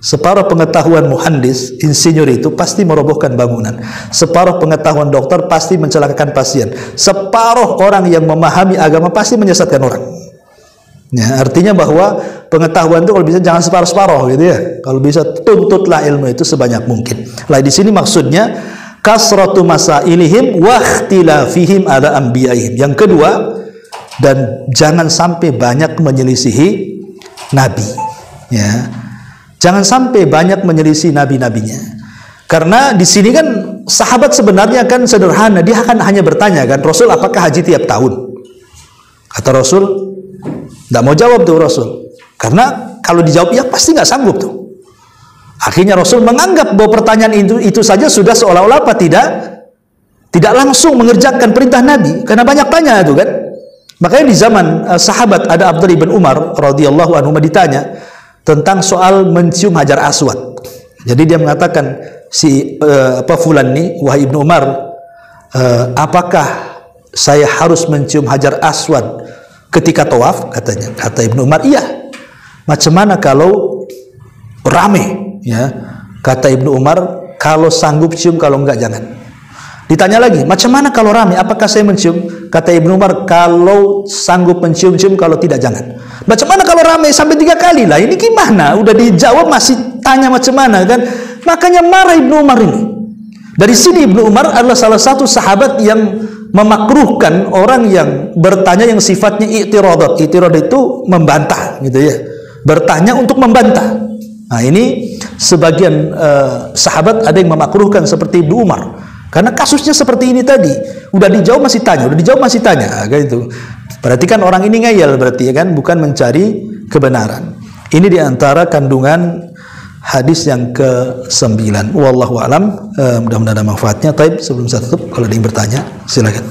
separuh pengetahuan muhandis, insinyur itu pasti merobohkan bangunan. Separuh pengetahuan dokter pasti mencelakakan pasien. Separuh orang yang memahami agama pasti menyesatkan orang. Ya, artinya bahwa pengetahuan itu kalau bisa jangan separuh-separuh gitu ya. Kalau bisa tuntutlah ilmu itu sebanyak mungkin. Lah di sini maksudnya kasratu masailihim wa ikhtilafihim ala anbiya'ihim. Yang kedua, dan jangan sampai banyak menyelisihi nabi. Ya. Jangan sampai banyak menyelisihi nabi-nabinya. Karena di sini kan sahabat sebenarnya kan sederhana, dia akan hanya bertanya kan, Rasul apakah haji tiap tahun? Kata Rasul, tidak mau jawab tuh Rasul, karena kalau dijawab ya pasti nggak sanggup tuh. Akhirnya Rasul menganggap bahwa pertanyaan itu saja sudah seolah-olah apa tidak langsung mengerjakan perintah Nabi, karena banyak tanya itu kan. Makanya di zaman sahabat ada Abdullah bin Umar radhiyallahu anhu ditanya tentang soal mencium hajar aswad. Jadi dia mengatakan fulan nih, wahai Ibnu Umar, apakah saya harus mencium hajar aswad ketika tawaf? Katanya. Kata Ibnu Umar, iya. Macam mana kalau rame? Ya. Kata Ibnu Umar, kalau sanggup cium, kalau enggak jangan. Ditanya lagi, macam mana kalau rame? Apakah saya mencium? Kata Ibnu Umar, kalau sanggup mencium-cium, kalau tidak jangan. Macam mana kalau rame sampai 3 kali? Lah ini gimana? Udah dijawab masih tanya macam mana kan? Makanya marah Ibnu Umar ini. Dari sini Ibnu Umar adalah salah satu sahabat yang memakruhkan orang yang bertanya yang sifatnya i'tiradat. I'tiradat itu membantah gitu ya. Bertanya untuk membantah. Nah, ini sebagian sahabat ada yang memakruhkan seperti Ibnu Umar. Karena kasusnya seperti ini tadi, udah dijawab masih tanya, udah dijawab masih tanya, kayak itu. Berarti kan orang ini ngeyel berarti ya kan, bukan mencari kebenaran. Ini diantara kandungan hadis yang ke-9. Wallahu a'lam. Mudah-mudahan ada manfaatnya. Taib, sebelum saya tutup, kalau ada yang bertanya, silakan.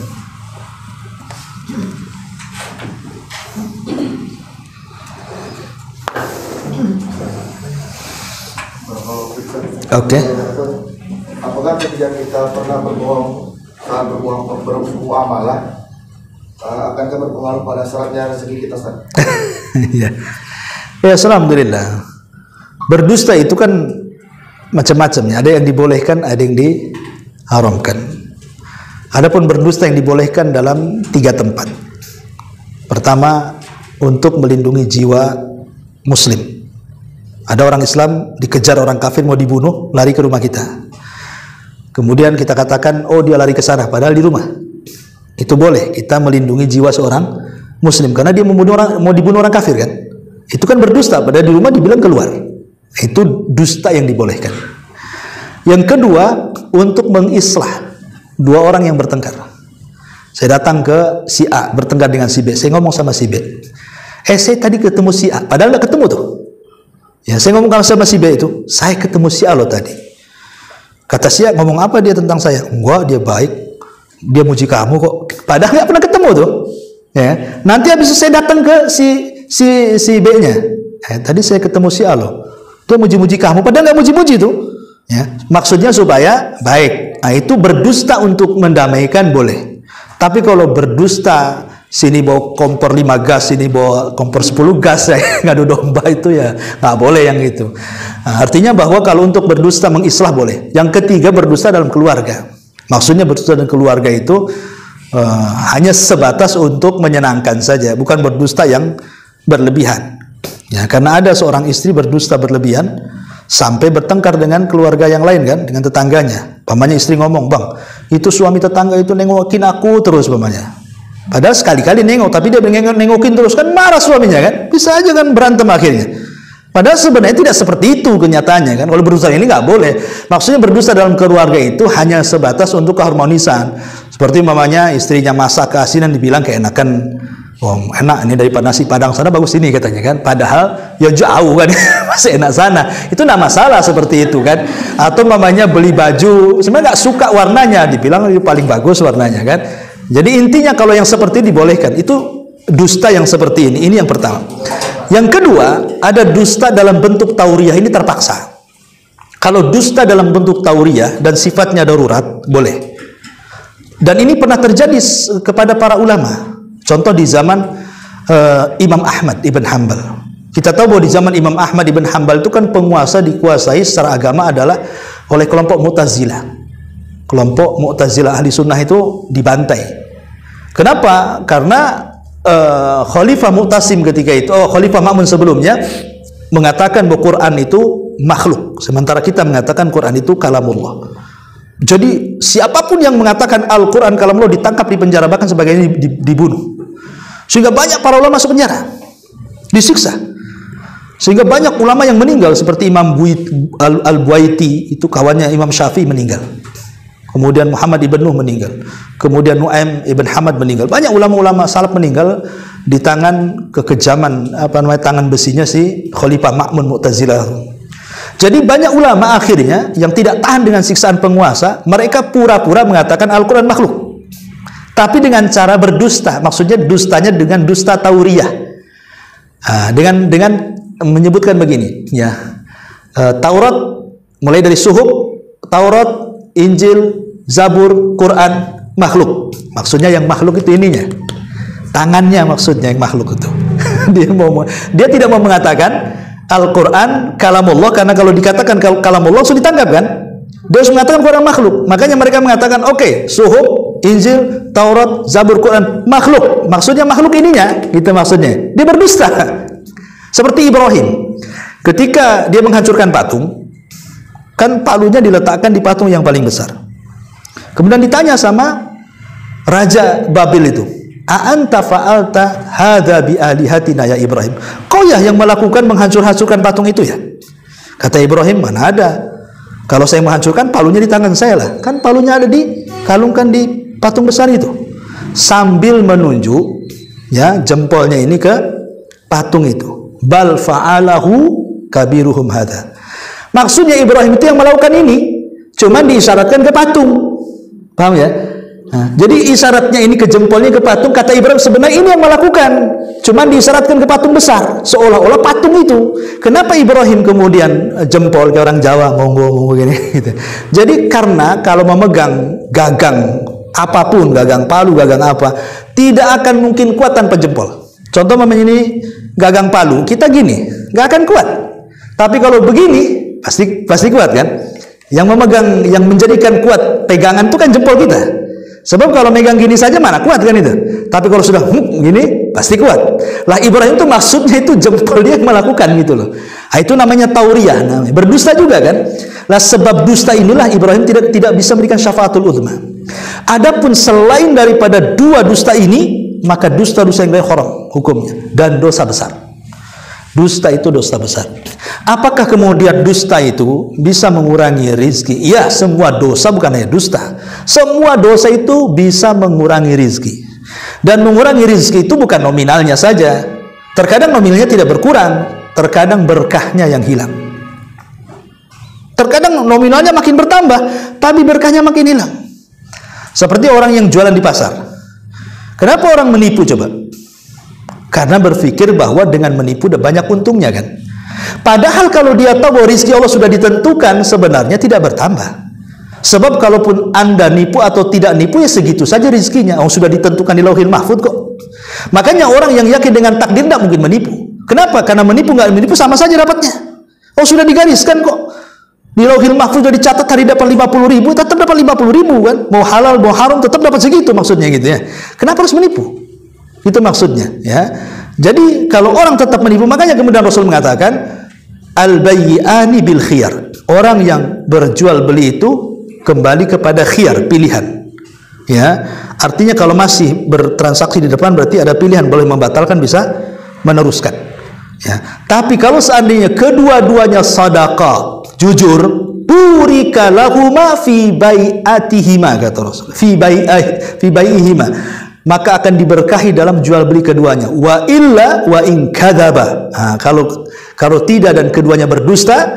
Oke. Apakah ketika kita pernah berbohong, saat bermuamalah, akankah berpengaruh pada syaratnya rezeki kita, Ustaz? Ya. Ya, alhamdulillah. Berdusta itu kan macam-macam ya. Ada yang dibolehkan, ada yang diharamkan. Adapun berdusta yang dibolehkan dalam 3 tempat. Pertama, untuk melindungi jiwa muslim. Ada orang Islam dikejar orang kafir mau dibunuh, lari ke rumah kita. Kemudian kita katakan, oh dia lari ke sana, padahal di rumah. Itu boleh, kita melindungi jiwa seorang muslim karena dia mau dibunuh orang kafir kan. Itu kan berdusta, padahal di rumah dibilang keluar. Itu dusta yang dibolehkan. Yang kedua, untuk mengislah 2 orang yang bertengkar. Saya datang ke si A, bertengkar dengan si B. Saya ngomong sama si B, saya tadi ketemu si A, padahal nggak ketemu tuh. Ya, saya ngomong sama si B itu, saya ketemu si A lo tadi. Kata si A, ngomong apa dia tentang saya? Enggak, dia baik, dia muji kamu kok. Padahal nggak pernah ketemu tuh. Ya, nanti habis itu saya datang ke si B-nya. Tadi saya ketemu si A lo, dia muji-muji kamu, padahal nggak muji-muji tuh. Ya, maksudnya supaya baik. Nah, itu berdusta untuk mendamaikan boleh. Tapi kalau berdusta, sini bawa kompor 5 gas, sini bawa kompor 10 gas, ngadu domba, itu ya nggak boleh yang itu. Nah, artinya bahwa kalau untuk berdusta mengislah boleh. Yang ketiga, berdusta dalam keluarga. Maksudnya berdusta dalam keluarga itu hanya sebatas untuk menyenangkan saja, bukan berdusta yang berlebihan. Ya, karena ada seorang istri berdusta berlebihan sampai bertengkar dengan keluarga yang lain kan, dengan tetangganya. Pamannya istri ngomong, bang, itu suami tetangga itu nengokin aku terus, pamannya. Padahal sekali-kali nengok, tapi dia nengokin terus, kan marah suaminya kan, bisa aja kan berantem akhirnya. Padahal sebenarnya tidak seperti itu kenyataannya kan. Kalau berdusta ini nggak boleh. Maksudnya berdusta dalam keluarga itu hanya sebatas untuk keharmonisan. Seperti mamanya istrinya masak keasinan, dibilang keenakan, oh enak ini daripada nasi padang sana, bagus ini katanya kan. Padahal ya jauh kan, masih enak sana. Itu nggak masalah seperti itu kan. Atau mamanya beli baju, sebenarnya nggak suka warnanya, dibilang itu paling bagus warnanya kan. Jadi intinya kalau yang seperti ini dibolehkan. Itu dusta yang seperti ini. Ini yang pertama. Yang kedua, ada dusta dalam bentuk tauriyah, ini terpaksa. Kalau dusta dalam bentuk tauriyah dan sifatnya darurat, boleh. Dan ini pernah terjadi kepada para ulama. Contoh di zaman Imam Ahmad ibn Hanbal. Kita tahu bahwa di zaman Imam Ahmad ibn Hanbal itu kan penguasa dikuasai secara agama adalah oleh kelompok Mu'tazilah. Kelompok Mu'tazilah ahli sunnah itu dibantai. Kenapa? Karena Khalifah Mu'tasim ketika itu, Khalifah Ma'mun sebelumnya mengatakan bahwa Quran itu makhluk, sementara kita mengatakan Quran itu kalamullah. Jadi siapapun yang mengatakan Al-Quran kalamullah ditangkap, dipenjara, bahkan sebagainya dibunuh. Sehingga banyak para ulama masuk penjara, disiksa. Sehingga banyak ulama yang meninggal, seperti Imam Al-Buaiti, itu kawannya Imam Syafi'i, meninggal. Kemudian Muhammad ibn Nuh meninggal. Kemudian Nu'aim ibn Hamad meninggal. Banyak ulama-ulama salaf meninggal di tangan kekejaman tangan besinya si Khalifah Ma'mun Mu'tazilah. Jadi banyak ulama akhirnya yang tidak tahan dengan siksaan penguasa, mereka pura-pura mengatakan Al-Quran makhluk. Tapi dengan cara berdusta, maksudnya dustanya dengan dusta tauriyah. Dengan menyebutkan begini, ya. Taurat mulai dari suhuf, Taurat, Injil, Zabur, Quran makhluk. Maksudnya yang makhluk itu ininya, tangannya, maksudnya yang makhluk itu. Dia tidak mau mengatakan Al-Quran kalamullah, karena kalau dikatakan kalamullah sudah ditangkap kan. Dia harus mengatakan Quran makhluk. Makanya mereka mengatakan oke, suhuf, Injil, Taurat, Zabur, Quran makhluk. Maksudnya makhluk ininya, gitu maksudnya. Dia berdusta. Seperti Ibrahim, ketika dia menghancurkan patung, kan palunya diletakkan di patung yang paling besar. Kemudian ditanya sama Raja Babil itu, "A'anta fa'alta hadza bi alihatina ya Ibrahim?" Kau ya yang melakukan menghancurkan patung itu ya? Kata Ibrahim, mana ada. Kalau saya menghancurkan, palunya di tangan saya lah. Kan palunya ada kalungkan di patung besar itu. Sambil menunjuk ya jempolnya ini ke patung itu. Bal fa'alahu kabiruhum hadza. Maksudnya Ibrahim itu yang melakukan ini, cuma diisyaratkan ke patung. Paham ya? Nah, jadi isyaratnya ini ke jempolnya ke patung, kata Ibrahim sebenarnya ini yang melakukan, cuman diisyaratkan ke patung besar, seolah-olah patung itu. Kenapa Ibrahim kemudian jempol, ke orang Jawa ngonggo gini gitu. Jadi karena kalau memegang gagang apapun, gagang palu, gagang apa, tidak akan mungkin kuat tanpa jempol. Contoh namanya ini gagang palu, kita gini, nggak akan kuat. Tapi kalau begini pasti kuat kan? Yang memegang, yang menjadikan kuat pegangan itu kan jempol kita. Sebab kalau megang gini saja mana kuat kan itu. Tapi kalau sudah gini pasti kuat. Lah Ibrahim itu maksudnya itu jempol dia melakukan gitu loh. Nah, itu namanya tauriyah, namanya berdusta juga kan. Lah sebab dusta inilah Ibrahim tidak bisa memberikan syafaatul uzma. Adapun selain daripada dua dusta ini, maka dusta-dusta yang lain haram hukumnya dan dosa besar. Dusta itu dosa besar. Apakah kemudian dusta itu bisa mengurangi rizki? Ya, semua dosa bukan hanya dusta. Semua dosa itu bisa mengurangi rizki. Dan mengurangi rizki itu bukan nominalnya saja. Terkadang nominalnya tidak berkurang, terkadang berkahnya yang hilang. Terkadang nominalnya makin bertambah, tapi berkahnya makin hilang. Seperti orang yang jualan di pasar. Kenapa orang menipu coba? Karena berpikir bahwa dengan menipu udah banyak untungnya kan. Padahal kalau dia tahu bahwa rizki Allah sudah ditentukan, sebenarnya tidak bertambah. Sebab kalaupun Anda nipu atau tidak nipu, ya segitu saja rizkinya. Oh, sudah ditentukan di Lauhil Mahfuz kok. Makanya orang yang yakin dengan takdir tidak mungkin menipu. Kenapa? Karena menipu nggak menipu sama saja dapatnya. Oh, sudah digariskan kok. Di Lauhil Mahfuz sudah dicatat hari dapat 50.000, tetap dapat 50.000 kan. Mau halal mau haram tetap dapat segitu, maksudnya gitu ya. Kenapa harus menipu? Itu maksudnya ya. Jadi kalau orang tetap menipu, makanya kemudian Rasul mengatakan al-bayyi'ani bil khiyar. Orang yang berjual beli itu kembali kepada khiyar, pilihan. Ya, artinya kalau masih bertransaksi di depan berarti ada pilihan, boleh membatalkan bisa meneruskan. Ya. Tapi kalau seandainya kedua-duanya sadaqah, jujur, burika lahuma fi bai'atihima, kata Rasul. Fi bai'ihima. Maka akan diberkahi dalam jual beli keduanya. Wa illa wa in kadzaba. Kalau tidak dan keduanya berdusta,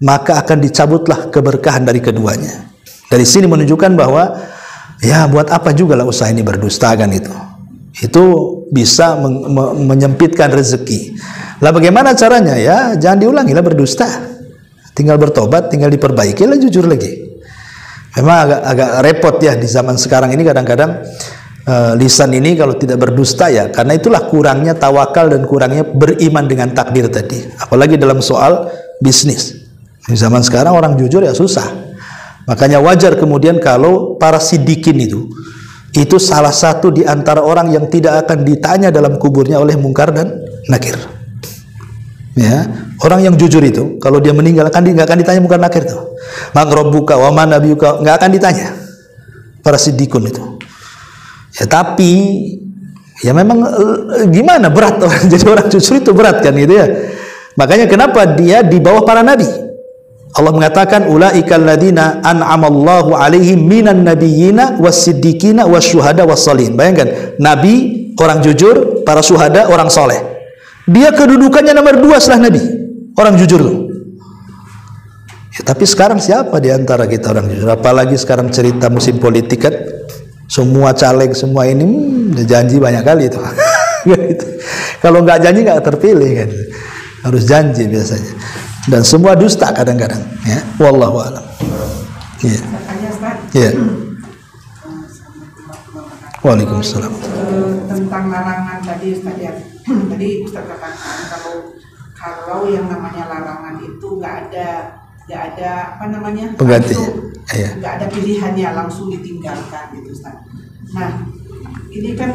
maka akan dicabutlah keberkahan dari keduanya. Dari sini menunjukkan bahwa ya buat apa juga lah usaha ini berdusta kan itu. Itu bisa menyempitkan rezeki. Lah bagaimana caranya? Ya jangan diulangi lah berdusta. Tinggal bertobat, tinggal diperbaiki lah, jujur lagi. Memang agak repot ya di zaman sekarang ini kadang-kadang. Lisan ini kalau tidak berdusta ya, karena itulah kurangnya tawakal dan kurangnya beriman dengan takdir tadi. Apalagi dalam soal bisnis. Di zaman sekarang orang jujur ya susah. Makanya wajar kemudian kalau para sidikin itu salah satu di antara orang yang tidak akan ditanya dalam kuburnya oleh mungkar dan nakir. Ya, orang yang jujur itu kalau dia meninggal nggak akan ditanya mungkar nakir tuh. Man rabbuka wa man nabiyuka, nggak akan ditanya. Para sidikun itu. Ya tapi ya memang gimana, berat orang jadi orang jujur itu berat kan gitu ya. Makanya kenapa dia di bawah para nabi. Allah mengatakan ulaikal ladina an'amallahu alaihim minan nabiyyina was-siddiqina wasyuhada was-shalihin. Bayangkan, nabi orang jujur, para syuhada orang soleh. Dia kedudukannya nomor 2 setelah nabi, orang jujur tuh. Ya, tapi sekarang siapa di antara kita orang jujur? Apalagi sekarang cerita musim politik kan. Semua caleg, semua ini janji banyak kali itu. Kalau nggak janji nggak terpilih kan. Harus janji biasanya. Dan semua dusta kadang-kadang. Ya, wallahu a'lam. Iya. Iya. Waalaikumsalam. Tentang larangan tadi Ustaz ya. Tadi Ustaz katakan kalau yang namanya larangan itu nggak ada apa namanya penggantinya. Nggak ada pilihannya, langsung ditinggalkan gitu Ustaz. Nah ini kan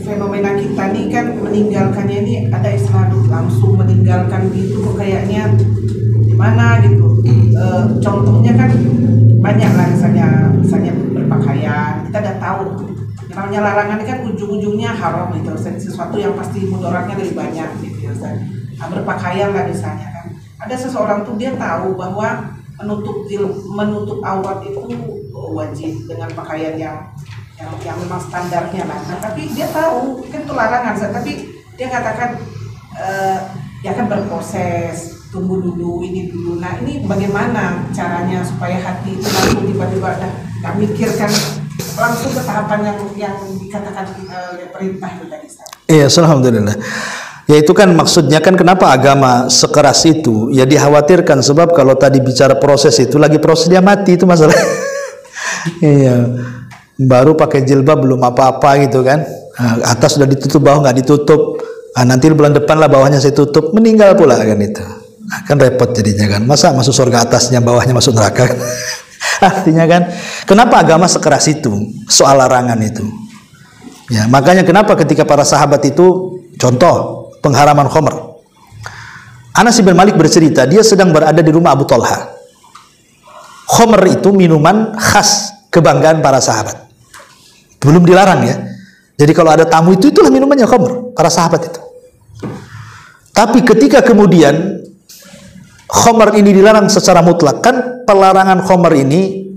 fenomena kita nih kan meninggalkannya ini ada istilah langsung meninggalkan gitu kayaknya gimana gitu. Contohnya kan banyak lah, misalnya berpakaian, kita udah tahu namanya larangan ini kan ujung-ujungnya haram gitu, sesuatu yang pasti mudaratnya lebih banyak gitu ya Ustaz. Nah, berpakaian lah misalnya kan ada seseorang tuh dia tahu bahwa menutup aurat itu wajib dengan pakaian yang memang standarnya lah. Nah, tapi dia tahu kan itu larangan, tapi dia katakan dia akan berproses tunggu dulu, ini dulu. Nah ini bagaimana caranya supaya hati itu langsung tiba-tiba nggak mikirkan, langsung ke tahapan yang dikatakan oleh perintah itu tadi. Iya, alhamdulillah. Ya itu kan maksudnya kan kenapa agama sekeras itu, ya dikhawatirkan sebab kalau tadi bicara proses itu lagi proses dia mati itu masalah. Iya, baru pakai jilbab belum apa-apa gitu kan, atas sudah ditutup, bawah nggak ditutup, nanti bulan depan lah bawahnya saya tutup, meninggal pula kan itu, kan repot jadinya kan, masa masuk surga atasnya bawahnya masuk neraka kan? Artinya kan kenapa agama sekeras itu soal larangan itu, ya makanya kenapa ketika para sahabat itu contoh pengharaman khamr, Anas bin Malik bercerita dia sedang berada di rumah Abu Talha. Khamr itu minuman khas kebanggaan para sahabat, belum dilarang ya. Jadi kalau ada tamu itu itulah minumannya khamr para sahabat itu. Tapi ketika kemudian khamr ini dilarang secara mutlak, kan pelarangan khamr ini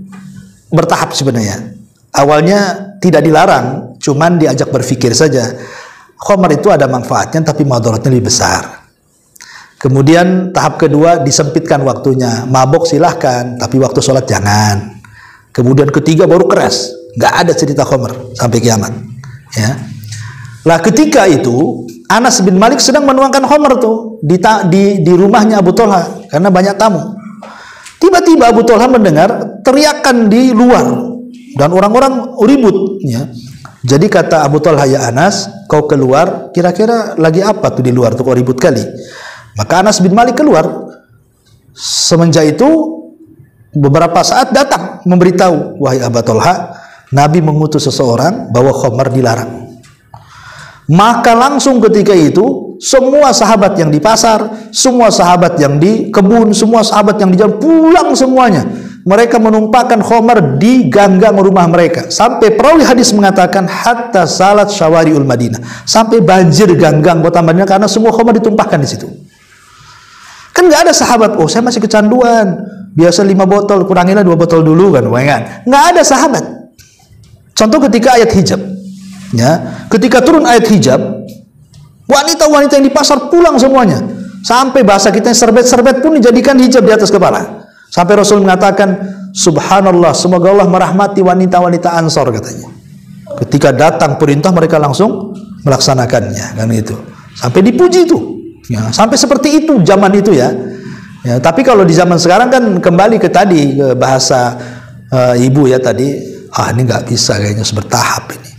bertahap sebenarnya. Awalnya tidak dilarang, cuman diajak berpikir saja. Khamr itu ada manfaatnya tapi madaratnya lebih besar. Kemudian tahap kedua disempitkan waktunya, mabok silahkan tapi waktu sholat jangan. Kemudian ketiga baru keras, nggak ada cerita khamr sampai kiamat. Ya. Lah ketika itu Anas bin Malik sedang menuangkan khamr tuh di rumahnya Abu Talha karena banyak tamu. Tiba-tiba Abu Talha mendengar teriakan di luar dan orang-orang ribut. Ya. Jadi kata Abu Talha, ya Anas, kau keluar, kira-kira lagi apa tuh di luar tuh kau ribut kali. Maka Anas bin Malik keluar. Semenjak itu beberapa saat datang memberitahu, wahai Abu Talha, Nabi mengutus seseorang bahwa khamr dilarang. Maka langsung ketika itu semua sahabat yang di pasar, semua sahabat yang di kebun, semua sahabat yang di jalan pulang semuanya. Mereka menumpahkan khamr di ganggang rumah mereka. Sampai perawi hadis mengatakan hatta salat syawariul Madinah. Sampai banjir ganggang kota Madinah karena semua khamr ditumpahkan di situ. Kan nggak ada sahabat, oh saya masih kecanduan, biasa 5 botol, kurangilah 2 botol dulu kan, nggak ada sahabat. Contoh ketika ayat hijab, ya, ketika turun ayat hijab, wanita-wanita yang di pasar pulang semuanya, sampai bahasa kita serbet-serbet pun dijadikan hijab di atas kepala. Sampai Rasul mengatakan, subhanallah, semoga Allah merahmati wanita-wanita Ansor katanya. Ketika datang perintah mereka langsung melaksanakannya, kan itu. Sampai dipuji itu. Ya, sampai seperti itu zaman itu ya. Ya, tapi kalau di zaman sekarang kan kembali ke tadi ke bahasa ibu ya tadi, ini nggak bisa kayaknya bertahap ini.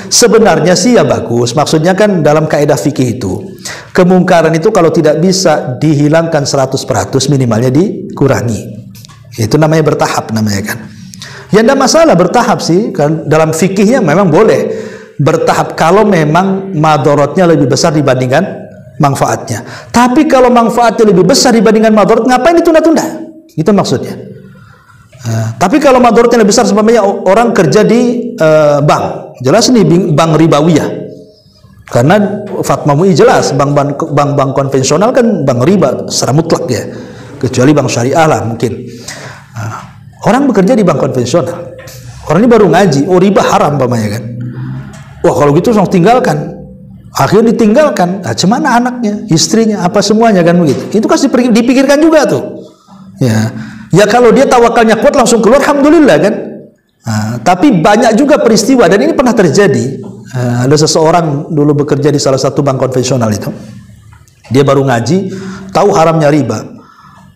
Sebenarnya sih ya bagus. Maksudnya kan dalam kaidah fikih itu kemungkaran itu kalau tidak bisa dihilangkan 100% minimalnya dikurangi. Itu namanya bertahap namanya kan. Ya enggak masalah bertahap sih kan, dalam fikihnya memang boleh bertahap kalau memang madorotnya lebih besar dibandingkan manfaatnya. Tapi kalau manfaatnya lebih besar dibandingkan madorot, ngapain ditunda-tunda? Itu maksudnya. Tapi kalau madorotnya lebih besar, sebenarnya orang kerja di bank, jelas nih bank ribawiyah. Karena Fatma MUI jelas bank konvensional kan bank riba secara mutlak ya, kecuali bank syariah lah mungkin. Orang bekerja di bank konvensional, orang ini baru ngaji, oh riba haram pamannya kan. Wah kalau gitu langsung tinggalkan. Akhirnya ditinggalkan, cuman anaknya, istrinya, apa semuanya kan begitu. Itu kan dipikirkan juga tuh. Ya kalau dia tawakalnya kuat langsung keluar, alhamdulillah kan. Tapi banyak juga peristiwa dan ini pernah terjadi. Ada seseorang dulu bekerja di salah satu bank konvensional itu. Dia baru ngaji, tahu haramnya riba.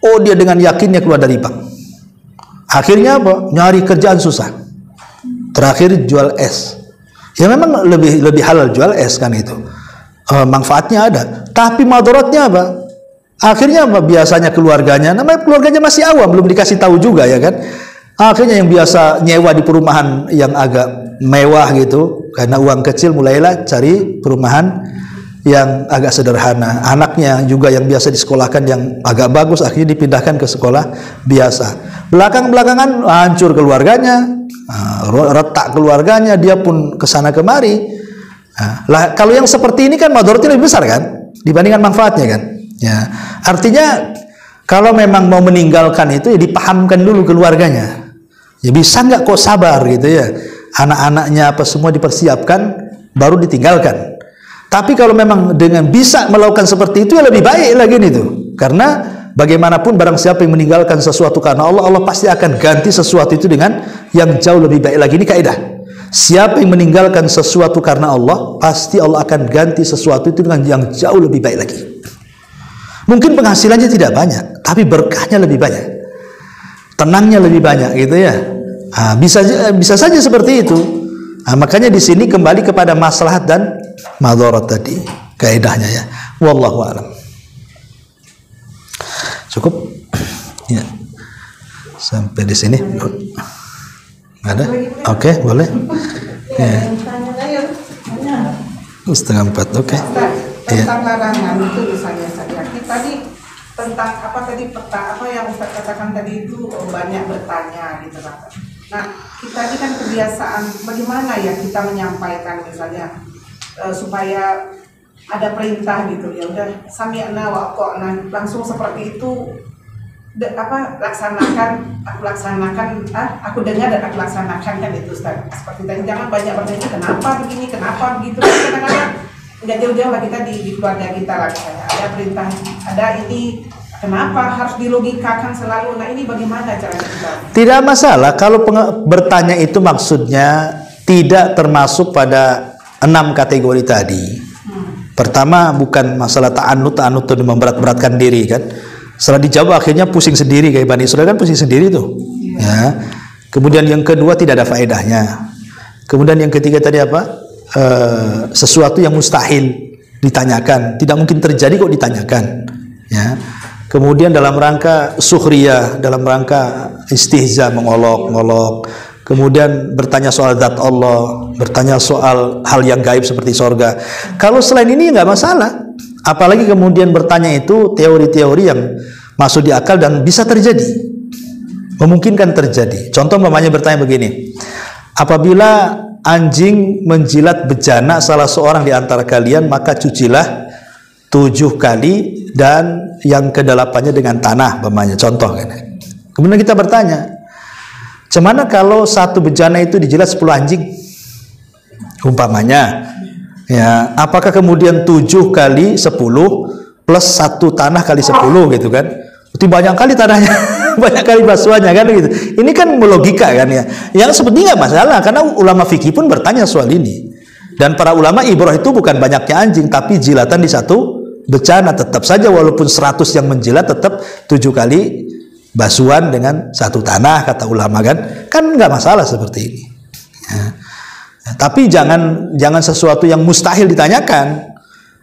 Oh dia dengan yakinnya keluar dari bank. Akhirnya apa? Nyari kerjaan susah. Terakhir jual es. Ya memang lebih halal jual es kan itu. Manfaatnya ada. Tapi madaratnya apa? Akhirnya apa? Biasanya keluarganya, namanya keluarganya masih awam, belum dikasih tahu juga ya kan. Akhirnya yang biasa nyewa di perumahan yang agak mewah gitu, karena uang kecil mulailah cari perumahan yang agak sederhana. Anaknya juga yang biasa disekolahkan yang agak bagus, akhirnya dipindahkan ke sekolah biasa. Belakangan hancur keluarganya, retak keluarganya, dia pun kesana kemari. Lah kalau yang seperti ini kan madaratnya lebih besar kan dibandingkan manfaatnya kan. Ya, artinya kalau memang mau meninggalkan itu ya dipahamkan dulu keluarganya. Ya bisa nggak kok sabar gitu ya, anak-anaknya apa semua dipersiapkan baru ditinggalkan. Tapi kalau memang dengan bisa melakukan seperti itu ya lebih baik lagi nih tuh, karena bagaimanapun barang siapa yang meninggalkan sesuatu karena Allah, Allah pasti akan ganti sesuatu itu dengan yang jauh lebih baik lagi. Ini kaidah. Siapa yang meninggalkan sesuatu karena Allah, pasti Allah akan ganti sesuatu itu dengan yang jauh lebih baik lagi. Mungkin penghasilannya tidak banyak, tapi berkahnya lebih banyak, tenangnya lebih banyak, gitu ya. Bisa saja seperti itu. Makanya di sini kembali kepada maslahat dan madharat tadi, kaidahnya ya. Wallahu a'lam. Cukup? Ya. Sampai di sini. Ada? Oke, boleh. Ya. 3:30. Oke. Tentang larangan itu misalnya saja. Tadi tentang apa tadi apa yang Ustaz katakan tadi itu banyak bertanya gitu kan. Nah, kita ini kan kebiasaan bagaimana ya kita menyampaikan misalnya supaya ada perintah gitu ya udah sami'na wa ata'na langsung seperti itu aku dengar dan aku laksanakan kan itu Ustaz. Seperti tadi jangan banyak bertanya kenapa begini kenapa begitu, kadang-kadang nggak jauh-jauh lah kita di keluarga kita lah misalnya ada perintah ada ini kenapa harus dilogikakan selalu. Nah ini bagaimana caranya kita? Tidak masalah kalau bertanya itu maksudnya tidak termasuk pada 6 kategori tadi. Pertama bukan masalah ta'anut itu memberat-beratkan diri kan. Setelah dijawab akhirnya pusing sendiri kayak Bani Israil kan pusing sendiri tuh. Ya. Kemudian yang kedua tidak ada faedahnya. Kemudian yang ketiga tadi apa? Sesuatu yang mustahil ditanyakan, tidak mungkin terjadi kok ditanyakan. Ya. Kemudian dalam rangka sukhriyah, dalam rangka istihza, mengolok-olok. Kemudian bertanya soal zat Allah, bertanya soal hal yang gaib seperti sorga. Kalau selain ini nggak masalah. Apalagi kemudian bertanya itu teori-teori yang masuk di akal dan bisa terjadi, memungkinkan terjadi. Contoh mamanya bertanya begini, apabila anjing menjilat bejana salah seorang di antara kalian, maka cucilah 7 kali dan yang ke-8-nya dengan tanah, mamanya. Contoh kan. Kemudian kita bertanya, gimana kalau satu bejana itu dijilat 10 anjing? Umpamanya. Ya, apakah kemudian 7 kali 10 plus 1 tanah kali 10 gitu kan? Itu banyak kali tanahnya, banyak kali basuhannya kan gitu. Ini kan melogika kan ya. Yang sepertinya nggak masalah karena ulama fikih pun bertanya soal ini. Dan para ulama ibrah itu bukan banyaknya anjing tapi jilatan di satu bejana. Tetap saja walaupun 100 yang menjilat tetap 7 kali basuhan dengan 1 tanah kata ulama kan. Kan nggak masalah seperti ini. Ya. Tapi jangan sesuatu yang mustahil ditanyakan.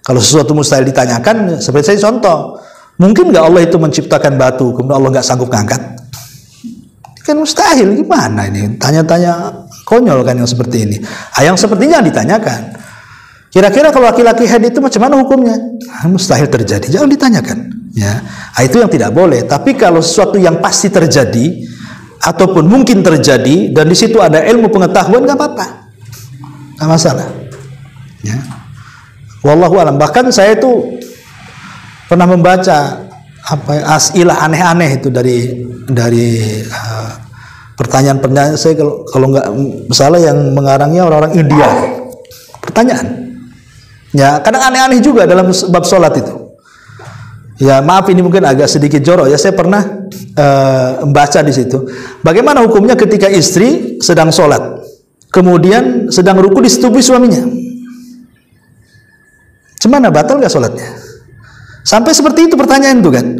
Kalau sesuatu mustahil ditanyakan, seperti saya contoh, mungkin nggak Allah itu menciptakan batu, kemudian Allah nggak sanggup ngangkat? Kan mustahil, gimana ini? Tanya-tanya konyol kan yang seperti ini. Yang sepertinya ditanyakan. Kira-kira kalau laki-laki haid itu macam mana hukumnya? Mustahil terjadi, jangan ditanyakan. Ya, itu yang tidak boleh. Tapi kalau sesuatu yang pasti terjadi ataupun mungkin terjadi dan di situ ada ilmu pengetahuan, nggak apa-apa. Nggak masalah. Ya. Wallahu alam. Bahkan saya itu pernah membaca as'ilah aneh-aneh itu dari pertanyaan-pertanyaan saya kalau nggak salah yang mengarangnya orang-orang India. Pertanyaan. Ya, kadang aneh-aneh juga dalam bab sholat itu. Ya, maaf ini mungkin agak sedikit jorok ya. Saya pernah membaca di situ. Bagaimana hukumnya ketika istri sedang sholat? Kemudian sedang ruku disetubui suaminya. Gimana, batal nggak sholatnya? Sampai seperti itu pertanyaan itu kan.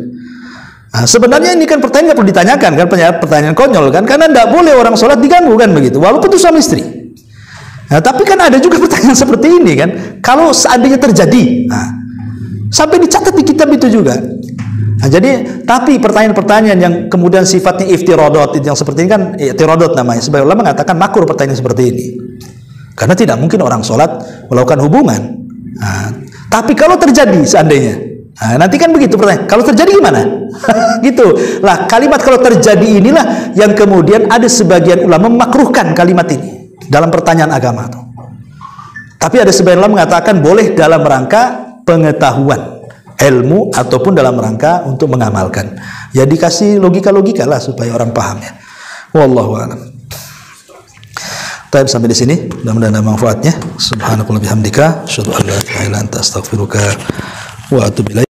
Nah, sebenarnya ini kan pertanyaan nggak perlu ditanyakan kan, pertanyaan konyol kan, karena nggak boleh orang sholat diganggu kan begitu, walaupun itu suami istri. Nah, tapi kan ada juga pertanyaan seperti ini kan, kalau seandainya terjadi, sampai dicatat di kitab itu juga. Nah, jadi tapi pertanyaan-pertanyaan yang kemudian sifatnya iftiradot yang seperti ini kan iftiradot namanya. Sebagai ulama mengatakan makruh pertanyaan seperti ini. Karena tidak mungkin orang sholat melakukan hubungan. Nah, tapi kalau terjadi seandainya, nanti kan begitu pertanyaan. Kalau terjadi gimana? Gitu. Lah kalimat kalau terjadi inilah yang kemudian ada sebagian ulama memakruhkan kalimat ini dalam pertanyaan agama tuh. Tapi ada sebagian ulama mengatakan boleh dalam rangka pengetahuan ilmu ataupun dalam rangka untuk mengamalkan. Ya dikasih logika-logika lah supaya orang paham ya. Wallahu a'lam. Baik, sampai di sini. Mudah-mudahan ada manfaatnya. Subhanakallah bihamdika, asyhadu an la ilaha illa anta astaghfiruka wa atubu ilaik.